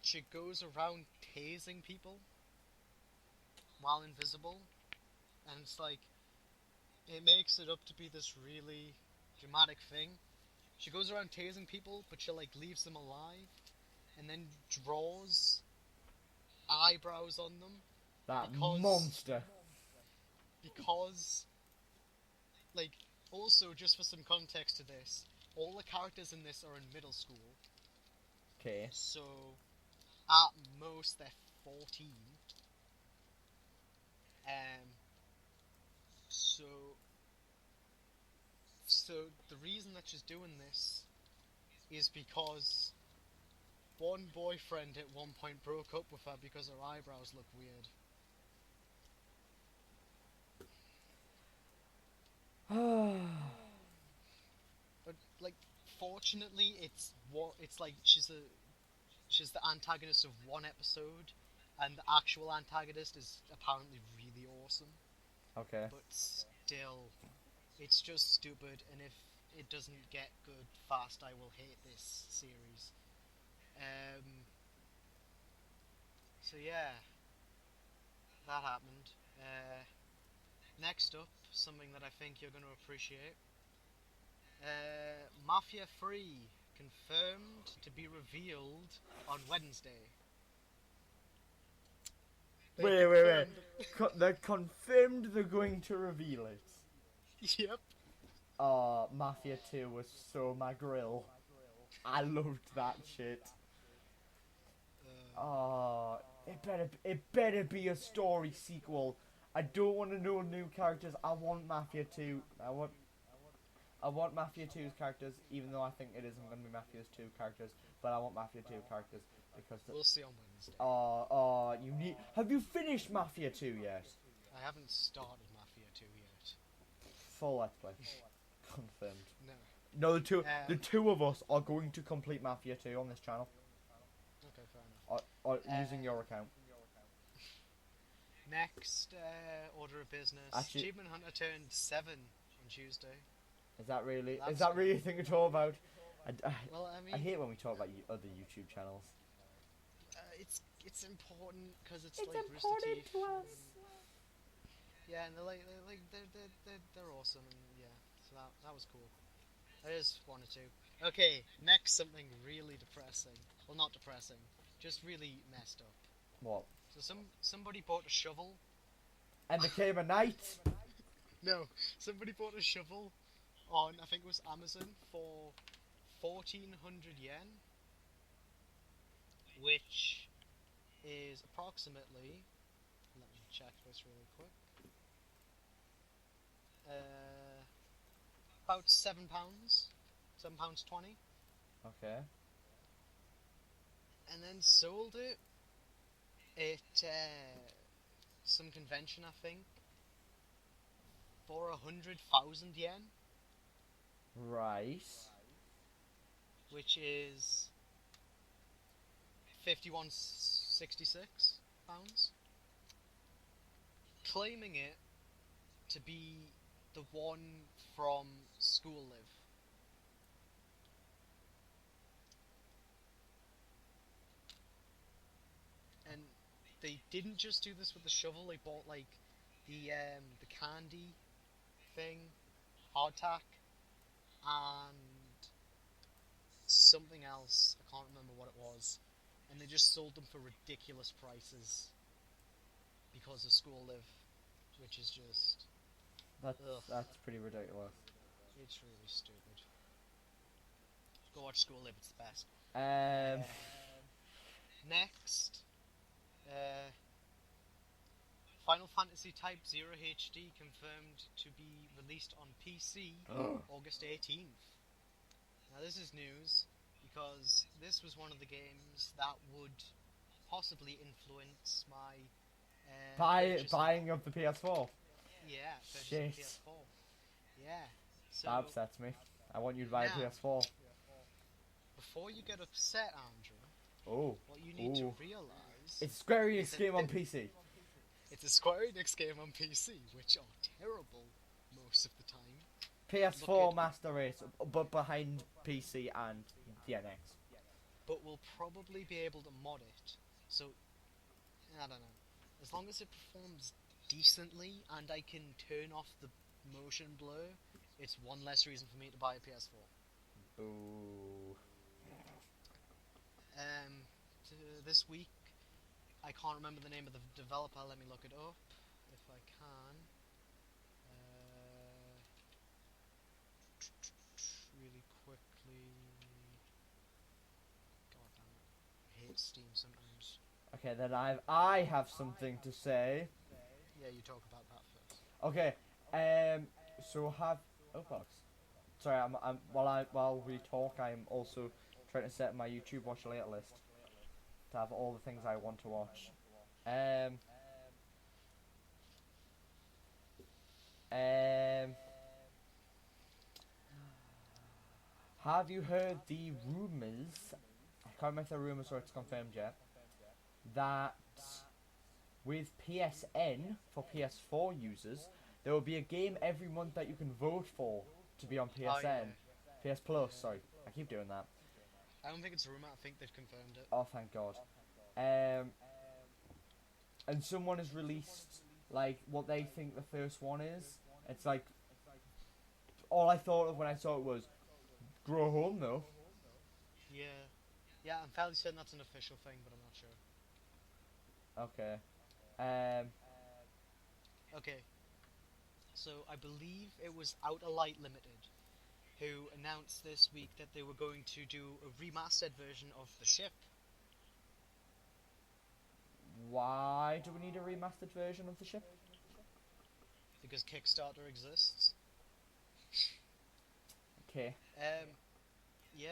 she goes around tasing people while invisible, and it's like, it makes it up to be this really dramatic thing. She goes around tasing people, but she, like, leaves them alive, and then draws eyebrows on them That because monster. because like, also, just for some context to this, all the characters in this are in middle school, Okay. so at most they're 14. Um, so so the reason that she's doing this is because one boyfriend at one point broke up with her because her eyebrows look weird. But like, fortunately, it's like she's the antagonist of one episode, and the actual antagonist is apparently really awesome. Okay. But still, it's just stupid, and if it doesn't get good fast, I will hate this series. So yeah, that happened. Next up, something that I think you're going to appreciate. Mafia 3 confirmed to be revealed on Wednesday. They Wait. confirmed- They're confirmed they're going to reveal it. Yep. Mafia 2 was so my grill. I loved that shit. It better be a story sequel. I don't want to know new characters. I want Mafia 2. I want Mafia 2's characters, even though I think it isn't going to be Mafia 2 characters, but I want Mafia 2 characters because We'll see on Wednesday. you need. Have you finished Mafia 2 yet? I haven't started Mafia 2 yet. Full let's play. Confirmed. No. No, the two of us are going to complete Mafia 2 on this channel. Okay, fair enough. Using your account. Next order of business. Actually- Achievement Hunter turned 7 on Tuesday. Is that really? That's Is that really a thing to talk about? Well, I mean, I hate when we talk about other YouTube channels. it's important because it's It's like important Rooster Teeth. to us. Yeah, and they're awesome, and yeah, so that was cool. I just wanted to. Okay, next something really depressing. Well, not depressing, just really messed up. What? So somebody bought a shovel. And became a knight. No, somebody bought a shovel on, I think it was Amazon, for 1,400 yen, which is approximately, let me check this really quick, about £7, £7.20, Okay. and then sold it at some convention, I think, for 100,000 yen, Right. which is 51.66 pounds, claiming it to be the one from School Live. And they didn't just do this with the shovel. They bought like the candy thing, hardtack, and something else. I can't remember what it was. And they just sold them for ridiculous prices because of School Live, which is just, That's pretty ridiculous. it's really stupid. Go watch School Live, it's the best. Next, Final Fantasy Type 0 HD confirmed to be released on PC August 18th. Now this is news because this was one of the games that would possibly influence my purchase of Buying of the PS4. purchase of the Shit. PS4. Yeah. So That upsets me. I want you to buy a now, PS4. before you get upset, Andrew, Oh. what you need to Ooh. realize It's Square is Enix that game on PC. it's a Square Enix game on PC, which are terrible most of the time. PS4 Look at- Master Race, but behind PC and the NX. But we'll probably be able to mod it. So, I don't know. As long as it performs decently and I can turn off the motion blur, it's one less reason for me to buy a PS4. Ooh. This week, I can't remember the name of the developer. Let me look it up if I can. Really quickly. God damn it! I hate Steam sometimes. Okay, then I have something to say. Yeah, you talk about that first. Okay. So have box. Sorry, while we talk, I'm also trying to set my YouTube watch later list to have all the things I want to watch. Um. Have you heard the rumors? I can't remember if the rumors or it's confirmed yet. That with PSN for PS4 users, there will be a game every month that you can vote for to be on PSN. PS Plus, sorry. I keep doing that. I don't think it's a rumor. I think they've confirmed it. Oh, thank God. And someone has released like what they think the first one is. It's like all I thought of when I saw it was grow home though. Yeah. Yeah, I'm fairly certain that's an official thing, but I'm not sure. Okay. Okay. So I believe it was Outer Light Limited who announced this week that they were going to do a remastered version of the ship. Why do we need a remastered version of the ship? Because Kickstarter exists. Okay. Yeah,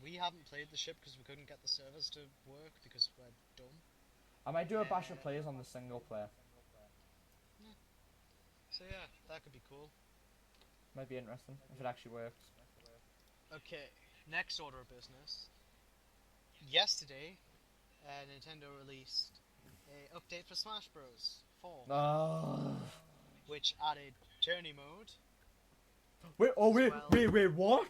we haven't played the ship because we couldn't get the servers to work because we're dumb. I might do a bash of players on the single player. Yeah. So yeah, that could be cool. Might be interesting if it actually works. Okay, next order of business. Yesterday, Nintendo released a update for Smash Bros. 4, Oh. which added tourney mode. Wait, wait, what?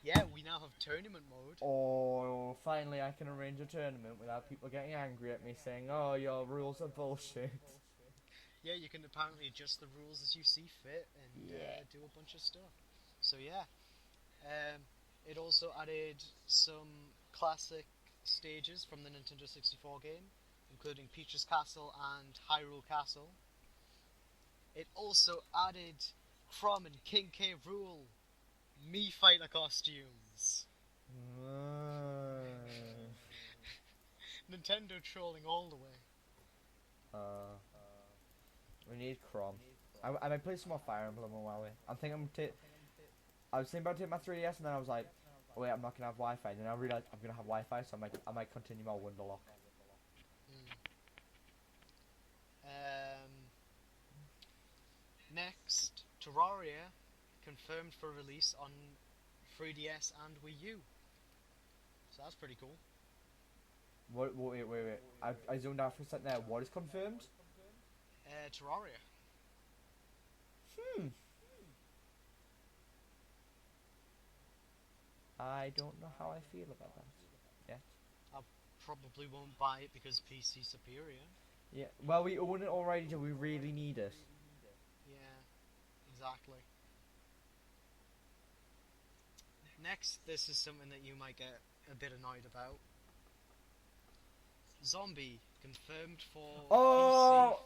Yeah, we now have tournament mode. Oh, finally I can arrange a tournament without people getting angry at me saying, oh, your rules are bullshit. Yeah, you can apparently adjust the rules as you see fit and do a bunch of stuff. So yeah, it also added some classic stages from the Nintendo 64 game, including Peach's Castle and Hyrule Castle. It also added Chrom and King K. Rool Mii Fighter costumes. Nintendo trolling all the way. We need Chrom. I might play some more Fire Emblem on Huawei. I was thinking about taking my 3DS and then I was like, oh wait, I'm not gonna have Wi-Fi. And then I realized I'm gonna have Wi-Fi, so I might continue my Wonderlock. Next, Terraria confirmed for release on 3DS and Wii U. So that's pretty cool. Wait. I zoned out for a second there. What is confirmed? Terraria. I don't know how I feel about that yet. I probably won't buy it because PC superior. Yeah, well, we own it already. Do we really need it? Yeah, exactly. Next, this is something that you might get a bit annoyed about. Zombie confirmed for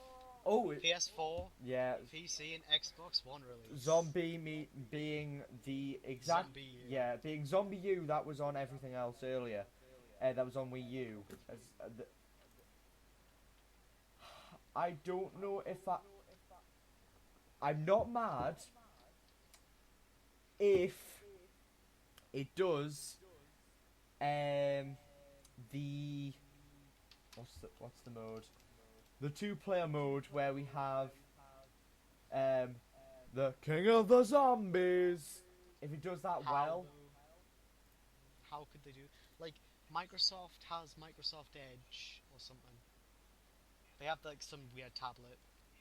PS4, yeah, PC, and Xbox One release. Zombie being the exact Zombie U. yeah, being Zombie U that was on everything else earlier. That was on Wii U. I don't know if I'm not mad if it does the what's the mode? The two-player mode where we have um the King of the Zombies. If it does that How well, though? How could they do? Like Microsoft has Microsoft Edge or something. They have like some weird tablet.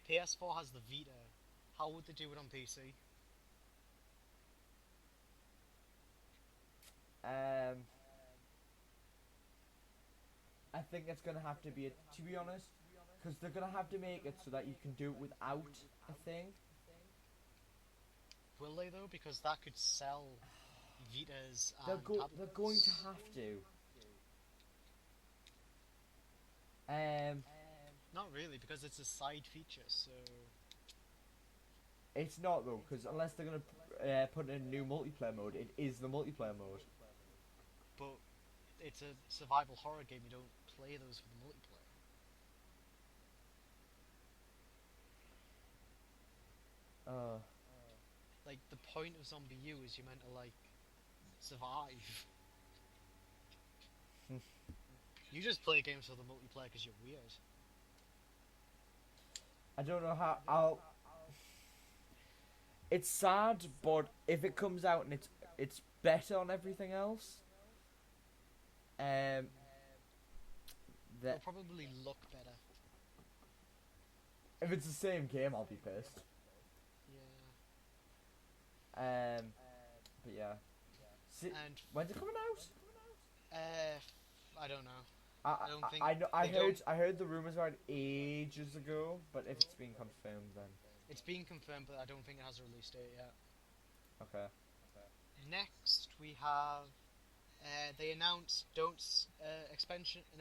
PS4 has the Vita. How would they do it on PC? um, I think it's gonna have to be to be honest, because they're gonna have to make it so that you can do it without a thing. Will they though? Because that could sell Vitas and They're going to tablets. have to. Um, Not really, because it's a side feature. So it's not though, because unless they're gonna put in a new multiplayer mode, it is the multiplayer mode. but it's a survival horror game. You don't play those for the multiplayer. Uh, Like the point of Zombie U is you're meant to like survive. You just play games for the multiplayer because you're weird. I don't know how I'll. It's sad, but if it comes out and it's better on everything else, um, It'll that probably look better. if it's the same game, I'll be pissed. Yeah. But yeah. And When's it coming out? I don't know. I I don't think I know they don't. I heard the rumors about it ages ago, but if it's been confirmed, then It's been confirmed, but I don't think it has a release date yet. okay. Next, we have they announced Don't an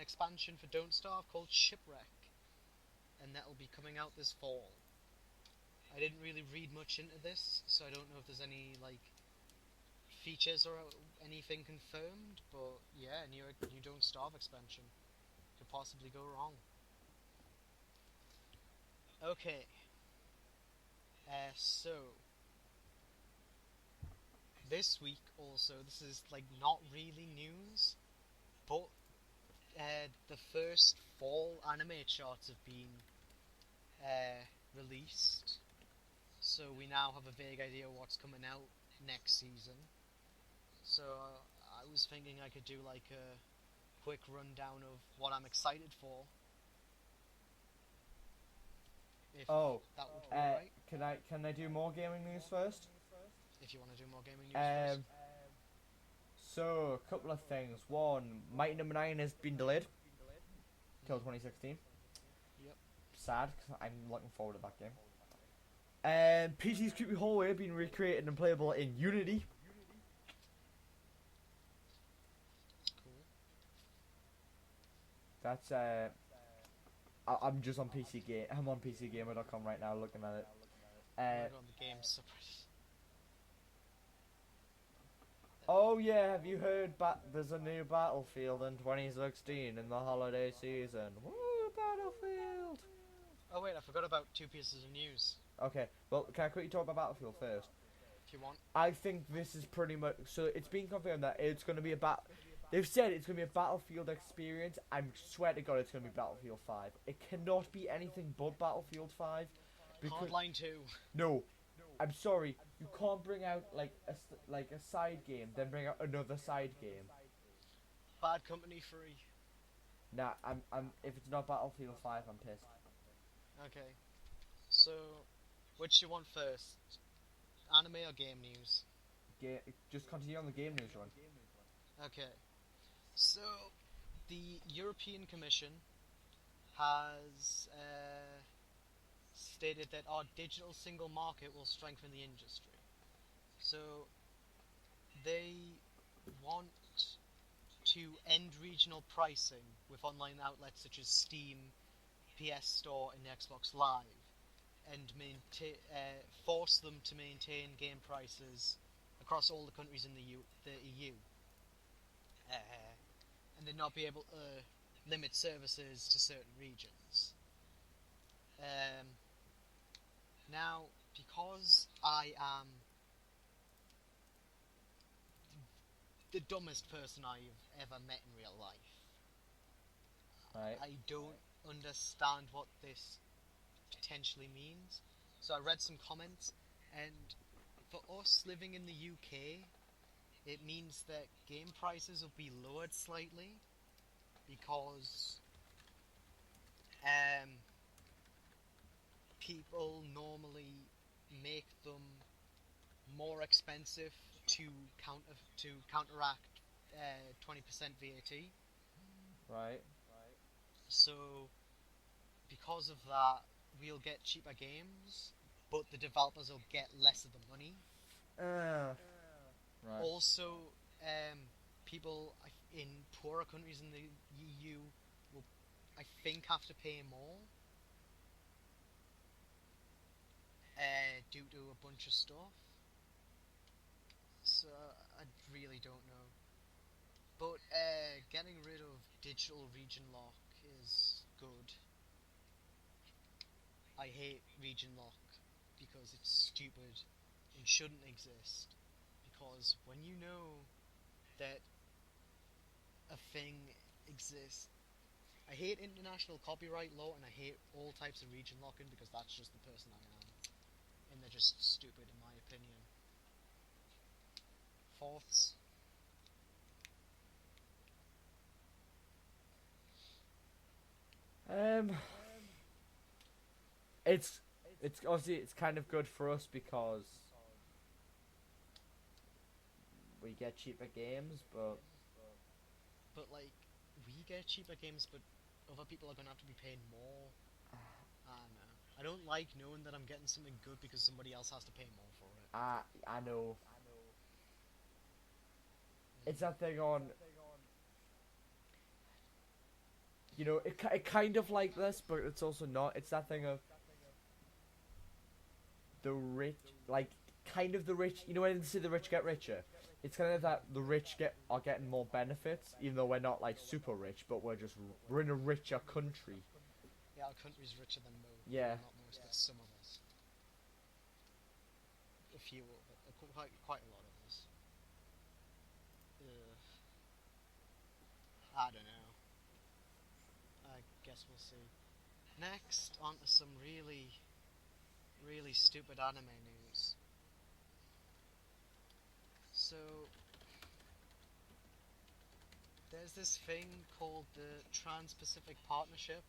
expansion for Don't Starve called Shipwreck, and that'll be coming out this fall. I didn't really read much into this, so I don't know if there's any like features or anything confirmed. But yeah, new Don't Starve expansion could possibly go wrong. Okay, so this week also, this is like not really news, but the first fall anime charts have been released, so we now have a vague idea of what's coming out next season. So I was thinking I could do like a quick rundown of what I'm excited for, if Oh, that would be alright. can I do more gaming news first? If you want to do more gaming news first. So a couple of things. One, Mighty Number 9 has been delayed till 2016. Yep. Sad, because I'm looking forward to that game. PC's Creepy Hallway being recreated and playable in Unity. Cool. That's I'm just on PC game. I'm on PCGamer.com right now looking at it. I'm gonna go on the game subreddit. Oh yeah, have you heard? There's a new Battlefield in 2016 in the holiday season. Woo, Battlefield! Oh wait, I forgot about two pieces of news. Okay, well, can I quickly talk about Battlefield first? If you want. I think this is pretty much so. It's been confirmed that it's going to be a. They've said it's going to be a Battlefield experience. I swear to God, it's going to be Battlefield 5. It cannot be anything but Battlefield 5. Hardline 2. No, I'm sorry. You can't bring out like a side game, then bring out another side game. Bad Company 3. Nah, I'm. If it's not Battlefield 5, I'm pissed. Okay. So, which you want first? Anime or game news? Just continue on the game news run. Okay. So, the European Commission has stated that our digital single market will strengthen the industry. So, they want to end regional pricing with online outlets such as Steam, PS Store, and Xbox Live, and force them to maintain game prices across all the countries in the EU, and then not be able to limit services to certain regions. Now, because I am the dumbest person I've ever met in real life. Right. I don't understand what this potentially means. So I read some comments, and for us living in the UK, it means that game prices will be lowered slightly because um, people normally make them more expensive to counteract 20% VAT. Right. So because of that, we'll get cheaper games, but the developers will get less of the money. Uh, right. Also, people in poorer countries in the EU will, I think, have to pay more due to a bunch of stuff. So I really don't know. But getting rid of digital region lock is good. I hate region lock because it's stupid and shouldn't exist. Because when you know that a thing exists, I hate international copyright law and I hate all types of region locking because that's just the person I am. And they're just stupid in my opinion. Thoughts? Um, it's it's obviously it's kind of good for us because we get cheaper games, but But like, we get cheaper games, but other people are gonna have to be paying more. I don't know. I don't like knowing that I'm getting something good because somebody else has to pay more for it. I know it's Mm. that thing on. It kind of like this, but it's also not. It's that thing of the rich, like kind of the rich. You know when they say the rich get richer, it's kind of that the rich are getting more benefits, even though we're not like super rich, but we're in a richer country. Yeah, our country's richer than most. Yeah, Well, not most, but some of us. A few, quite a lot of us. Ugh. I don't know. I guess we'll see. Next, on to some really stupid anime news. So, there's this thing called the Trans-Pacific Partnership,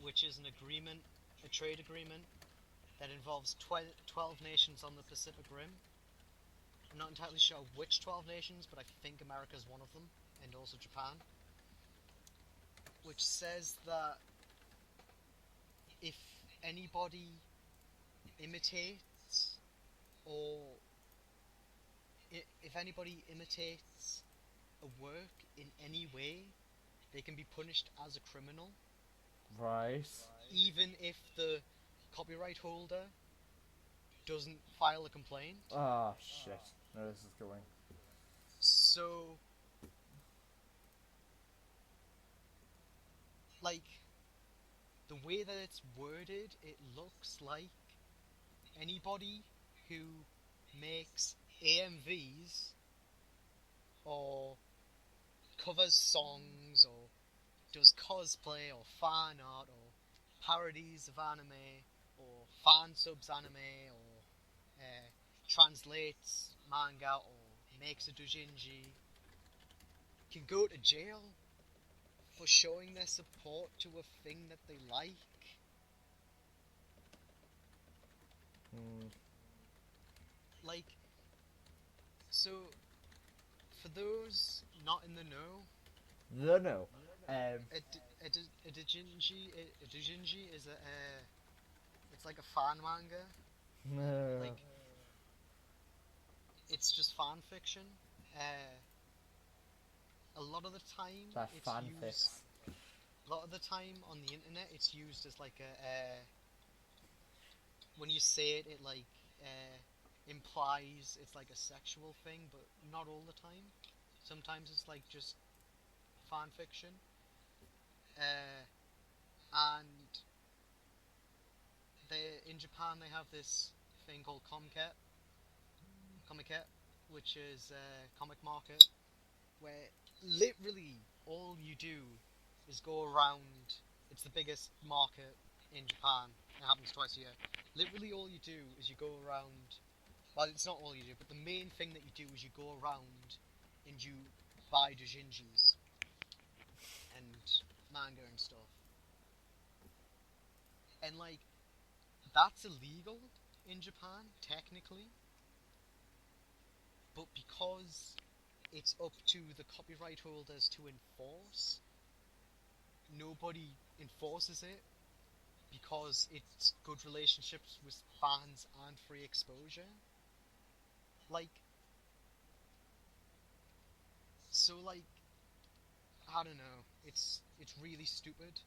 which is an agreement, a trade agreement, that involves 12 nations on the Pacific Rim. I'm not entirely sure which 12 nations, but I think America's one of them, and also Japan. Which says that if anybody imitates or if anybody imitates a work in any way, they can be punished as a criminal, right. even if the copyright holder doesn't file a complaint. Ah, shit. No, this is going. So, like, the way that it's worded, it looks like anybody who makes AMVs or covers songs or does cosplay or fan art or parodies of anime or fan subs anime or translates manga or makes a doujinshi can go to jail for showing their support to a thing that they like. Hmm. Like, so for those not in the know, No. Um. a doujinshi is it's like a fan manga. Like, it's just fan fiction. Uh, a lot of the time, That it's used. fanfics. A lot of the time on the internet, it's used as like when you say it, it like implies it's like a sexual thing, but not all the time. Sometimes it's like just fan fiction. And they in Japan they have this thing called comiket. which is a comic market where literally all you do is go around. It's the biggest market in Japan. It happens twice a year. Literally all you do is you go around. Well, it's not all you do, but the main thing that you do is you go around and you buy doujinshis and manga and stuff. And like that's illegal in Japan technically, but because it's up to the copyright holders to enforce, nobody enforces it because it's good relationships with fans and free exposure. Like, so like I don't know. It's really stupid.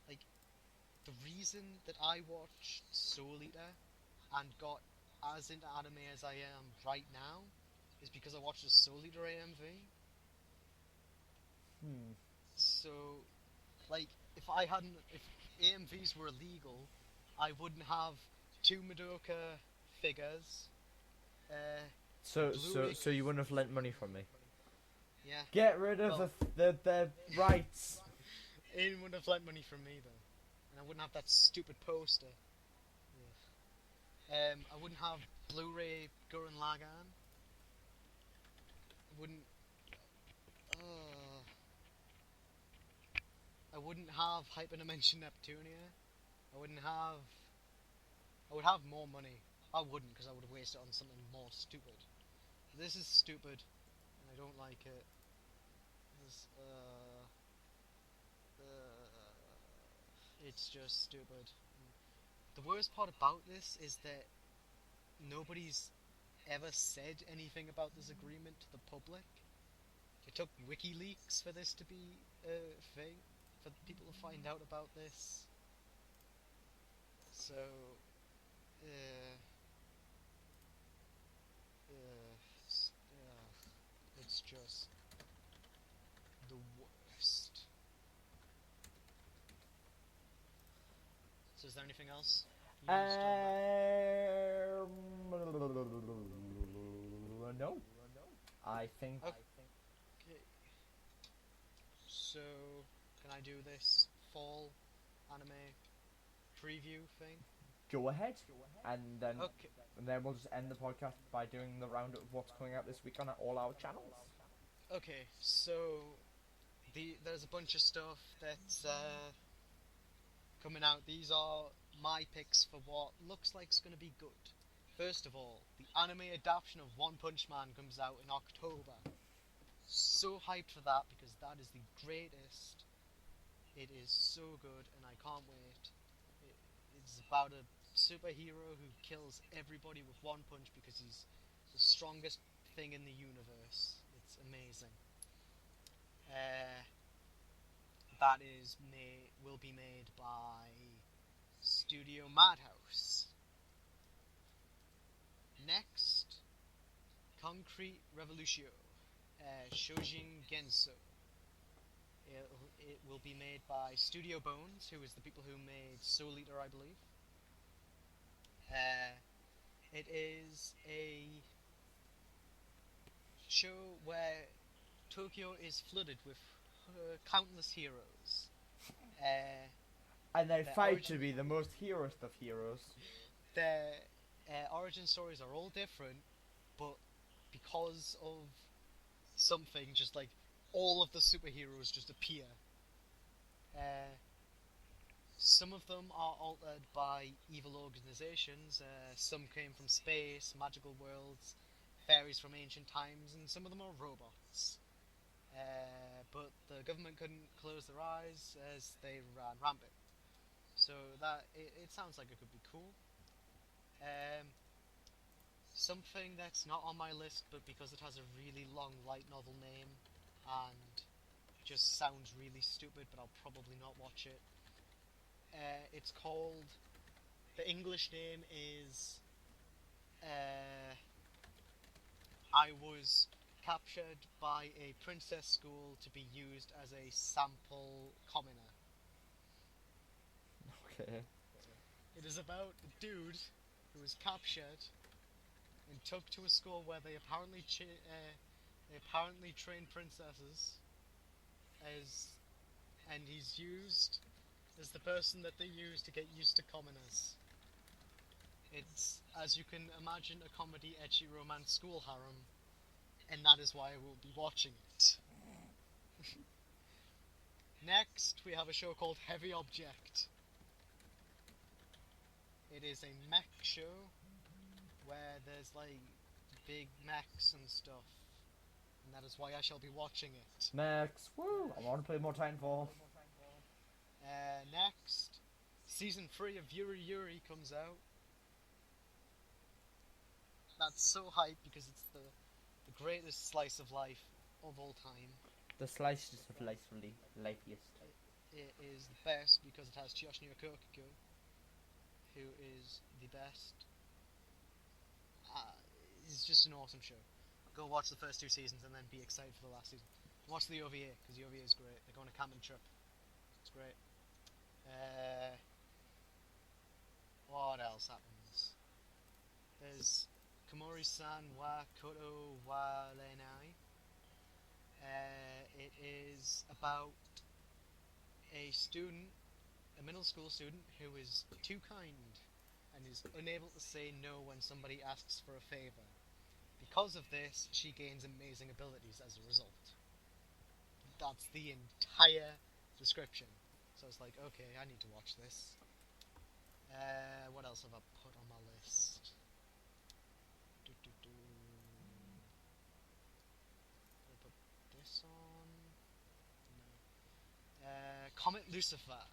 Like the reason that I watched Soul Eater and got as into anime as I am right now is because I watched a Soul Eater AMV. Hmm. So, like, if AMVs were illegal, I wouldn't have two Madoka figures, uh, a Blu-ray. So you wouldn't have lent money from me. Yeah, Get rid of well, the rights. Ian wouldn't have lent money from me though, and I wouldn't have that stupid poster. I wouldn't have Blu-ray Gurren Lagann. I wouldn't. Uh, I wouldn't have Hyperdimension Neptunia. I wouldn't have. I would have more money. I wouldn't, because I would have wasted it on something more stupid. This is stupid, and I don't like it. This, it's just stupid. The worst part about this is that nobody's ever said anything about this agreement to the public. It took WikiLeaks for this to be a thing, for people to find out about this. So, uh, it's just the worst. So, is there anything else you need to talk No. I think. about? Okay. So, can I do this fall anime preview thing? Go ahead, and then Okay. we'll just end the podcast by doing the roundup of what's coming out this week on all our channels. Okay. So, there's a bunch of stuff that's coming out. These are my picks for what looks like it's going to be good. First of all, the anime adaptation of One Punch Man comes out in October. So hyped for that because that is the greatest. It is so good and I can't wait. It's about a superhero who kills everybody with one punch because he's the strongest thing in the universe. It's amazing. That will be made by Studio Madhouse. Next, Concrete Revolution, Shojin Genso. It will be made by Studio Bones, who is the people who made Soul Eater, I believe. It is a show where Tokyo is flooded with countless heroes. And they Their fight origin- to be the most heroest of heroes. Their origin stories are all different, but because of something, just like all of the superheroes just appear. Some of them are altered by evil organizations. Some came from space, magical worlds, fairies from ancient times, and some of them are robots. But the government couldn't close their eyes as they ran rampant. So that it sounds like it could be cool. Something that's not on my list, but because it has a really long light novel name and just sounds really stupid, but I'll probably not watch it. It's called. The English name is. I was captured by a princess school to be used as a sample commoner. Okay. It is about a dude who was captured and took to a school where they apparently train princesses as, and he's used as the person that they use to get used to commoners. It's, as you can imagine, a comedy, ecchi romance school harem, and that is why I will be watching it. Next, we have a show called Heavy Object. It is a mech show where there's like big mechs and stuff, and that is why I shall be watching it. Max, woo! I want to play more Titanfall. Next, season 3 of Yuri Yuri comes out. That's so hype because it's the greatest slice of life of all time. The slices of life, lifiest. It is the best because it has Chiyoshi Okokiko, who is the best. It's just an awesome show. Go watch the first 2 seasons and then be excited for the last season. Watch the OVA because the OVA is great. They're going on a camping trip. It's great. What else happens? There's Komori-san wa Koto wa Renai. It is about a student, a middle school student, who is too kind and is unable to say no when somebody asks for a favour. Because of this, she gains amazing abilities as a result. That's the entire description. So it's like, okay, I need to watch this. What else have I put on my list? Did I put this on? No. Comet Lucifer.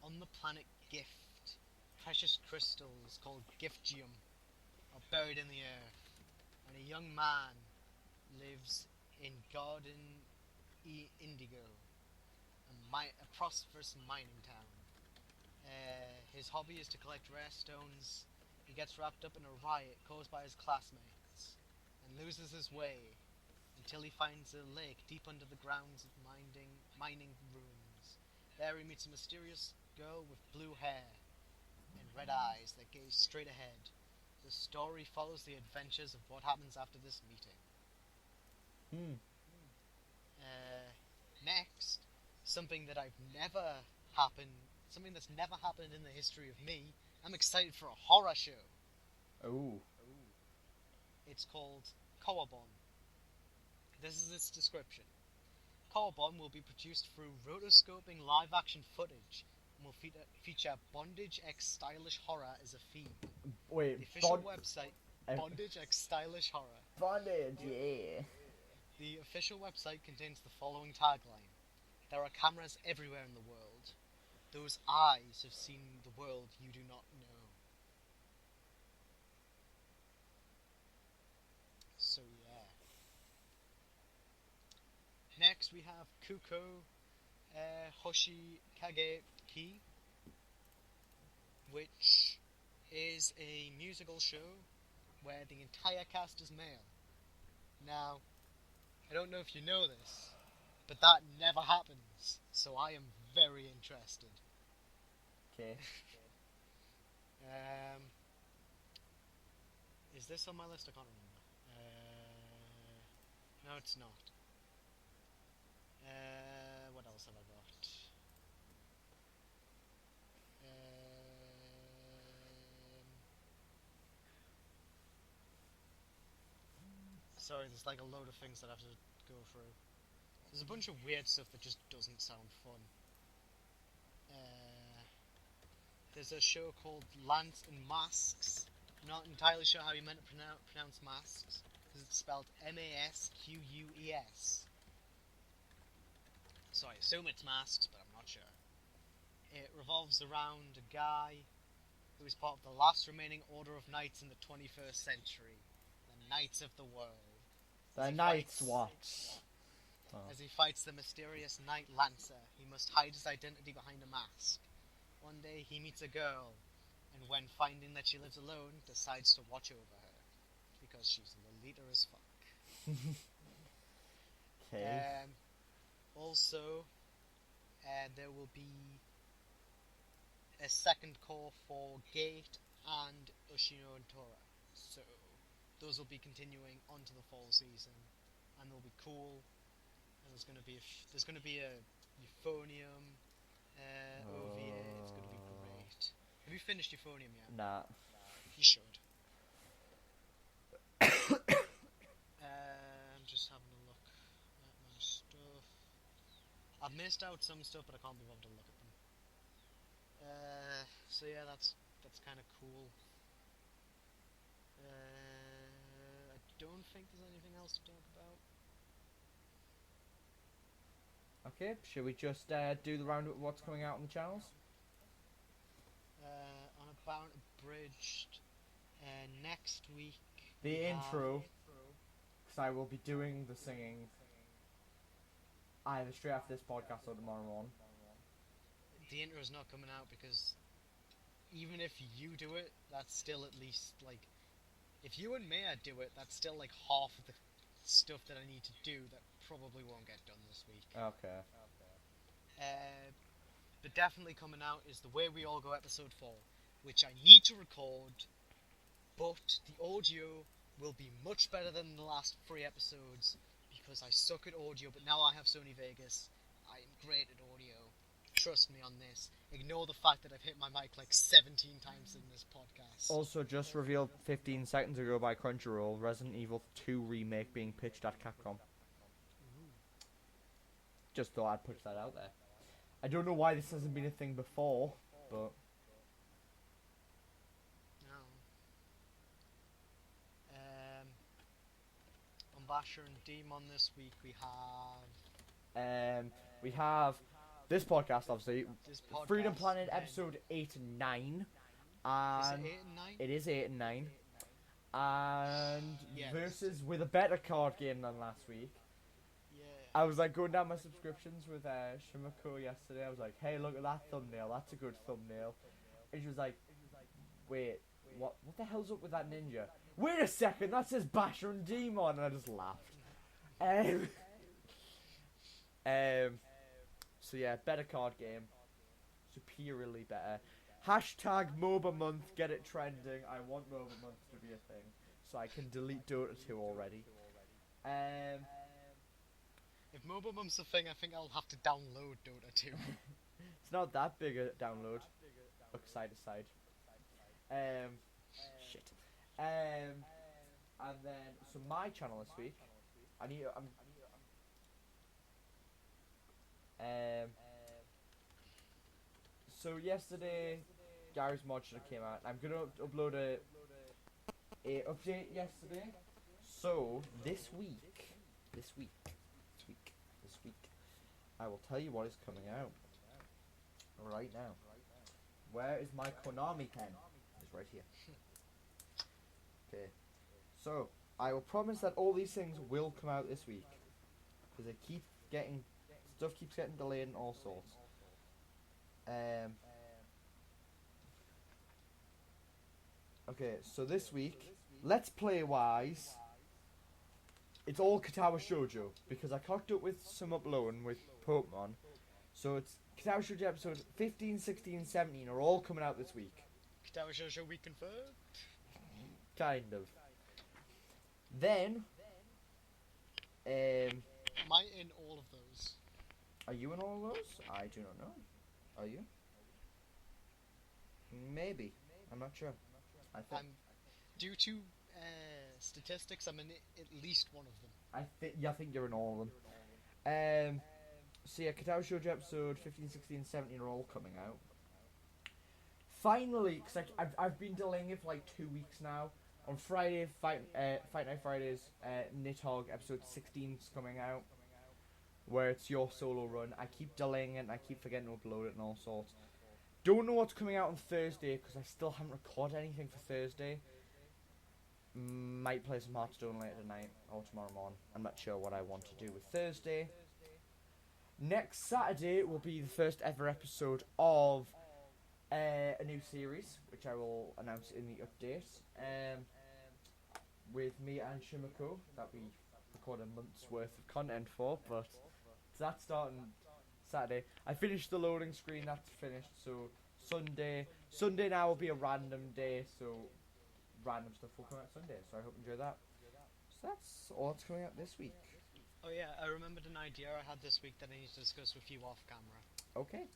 On the planet Gift, precious crystals called Giftium are buried in the earth, and a young man lives in Garden Indigo, a prosperous mining town. His hobby is to collect rare stones. He gets wrapped up in a riot caused by his classmates and loses his way until he finds a lake deep under the grounds of mining ruins. There he meets a mysterious girl with blue hair and red eyes that gaze straight ahead. The story follows the adventures of what happens after this meeting. Next, something that's never happened in the history of me. I'm excited for a horror show. Oh. It's called Kawabon. This is its description. Kawabon will be produced through rotoscoping live-action footage and will feature bondage x stylish horror as a theme. Wait, the official website, Bondage x stylish horror. Bondage, yeah. The official website contains the following tagline. There are cameras everywhere in the world. Those eyes have seen the world you do not know. So yeah. Next we have Kuko Hoshikage Ki, which is a musical show where the entire cast is male. Now, I don't know if you know this, but that never happens, so I am very interested. Okay. Is this on my list? I can't remember. No, it's not. What else have I got? Sorry, there's like a load of things that I have to go through. There's a bunch of weird stuff that just doesn't sound fun. There's a show called Lance and Masks. I'm not entirely sure how you meant to pronounce masks, because it's spelled Masques. So I assume it's masks, but I'm not sure. It revolves around a guy who is part of the last remaining order of knights in the 21st century. The Knights of the World. The Night's Watch. As he fights the mysterious Knight Lancer, he must hide his identity behind a mask. One day he meets a girl, and when finding that she lives alone, decides to watch over her, because she's Lolita as fuck. Okay. Also, there will be a second call for Gate and Ushino and Tora. So those will be continuing onto the fall season, and they'll be cool. And there's gonna be a Euphonium OVA. It's gonna be great. Have you finished Euphonium yet? Nah. You should. Just having a look at my stuff. I've missed out some stuff, but I can't be bothered to look at them. So yeah, that's kind of cool. I don't think there's anything else to talk about. Okay, should we just do the round of what's coming out on the channels? On About Abridged, next week. The intro, because I will be doing the singing either straight after this podcast or tomorrow morning. The intro's not coming out because even if you do it, that's still at least like, if you and Maya do it, that's still like half of the stuff that I need to do that probably won't get done this week. Okay. But definitely coming out is The Way We All Go episode 4, which I need to record, but the audio will be much better than the last 3 episodes because I suck at audio, but now I have Sony Vegas. I am great at audio. Trust me on this. Ignore the fact that I've hit my mic like 17 times in this podcast. Also, just revealed 15 seconds ago by Crunchyroll, Resident Evil 2 remake being pitched at Capcom. Just thought I'd put that out there. I don't know why this hasn't been a thing before, but... No. On Basher and Dmon this week we have this podcast, obviously, this podcast, Freedom Planet episode 8 and 9. And is it 8 and 9? it is 8 and 9. And Yes. versus with a better card game than last week. Yeah. I was like going down my subscriptions with Shimako yesterday. I was like, hey, look at that thumbnail. That's a good thumbnail. And she was like, wait, what the hell's up with that ninja? Wait a second, that says Basher and Dmon. And I just laughed. So yeah, better card game. Superiorly better. Hashtag MOBA month, get it trending. I want MOBA month to be a thing. So I can delete Dota 2 already. If MOBA Mum's a thing, I think I'll have to download Dota 2. It's not that big a download. Look side to side. Shit. And then, so my channel this week, so yesterday, Gary's Mod should have came out. I'm gonna upload a update yesterday. So this week, I will tell you what is coming out right now. Where is my Konami pen? It's right here. Okay. So I will promise that all these things will come out this week because they keep getting stuff keeps getting delayed and all sorts. Okay, so this week, Let's Play wise, it's all Katawa Shoujo because I cocked up with some uploading with Pokemon. So it's Katawa Shoujo episode 15, 16, 17 are all coming out this week. Katawa Shoujo we confirm? Kind of. Then, Am I in all of those? are you in all of those? I do not know. Are you? Maybe. I'm not sure. I think. Due to statistics, I'm in at least one of them. I think you're in all of them. So yeah, Katawa Shoujo episode 15, 16, 17 are all coming out. Finally, because I've been delaying it for like 2 weeks now. On Friday, Fight Night Fridays, Nidhogg episode 16 is coming out, where it's your solo run. I keep delaying it and I keep forgetting to upload it and all sorts. Don't know what's coming out on Thursday because I still haven't recorded anything for Thursday. Might play some Hearthstone later tonight or tomorrow morning. I'm not sure what I want to do with Thursday. Next Saturday will be the first ever episode of a new series, which I will announce in the update. With me and Shimako, that we recorded a month's worth of content for, but that's starting Saturday. I finished the loading screen, that's finished, so Sunday now will be a random day, so random stuff will come out Sunday. So I hope you enjoy that. So that's all that's coming out this week. Oh yeah, I remembered an idea I had this week that I need to discuss with you off camera. Okay.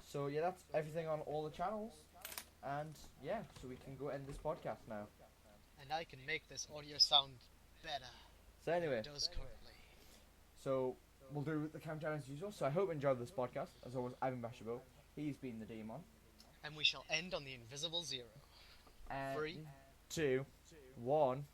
So yeah, that's everything on all the channels, and yeah, so we can go end this podcast now. And I can make this audio sound better So than anyway, it does currently. so we'll do the countdown as usual. So I hope you enjoyed this podcast. As always, I've been Bashabo. He's been the Dmon. And we shall end on the invisible zero. And 3, 2, 1.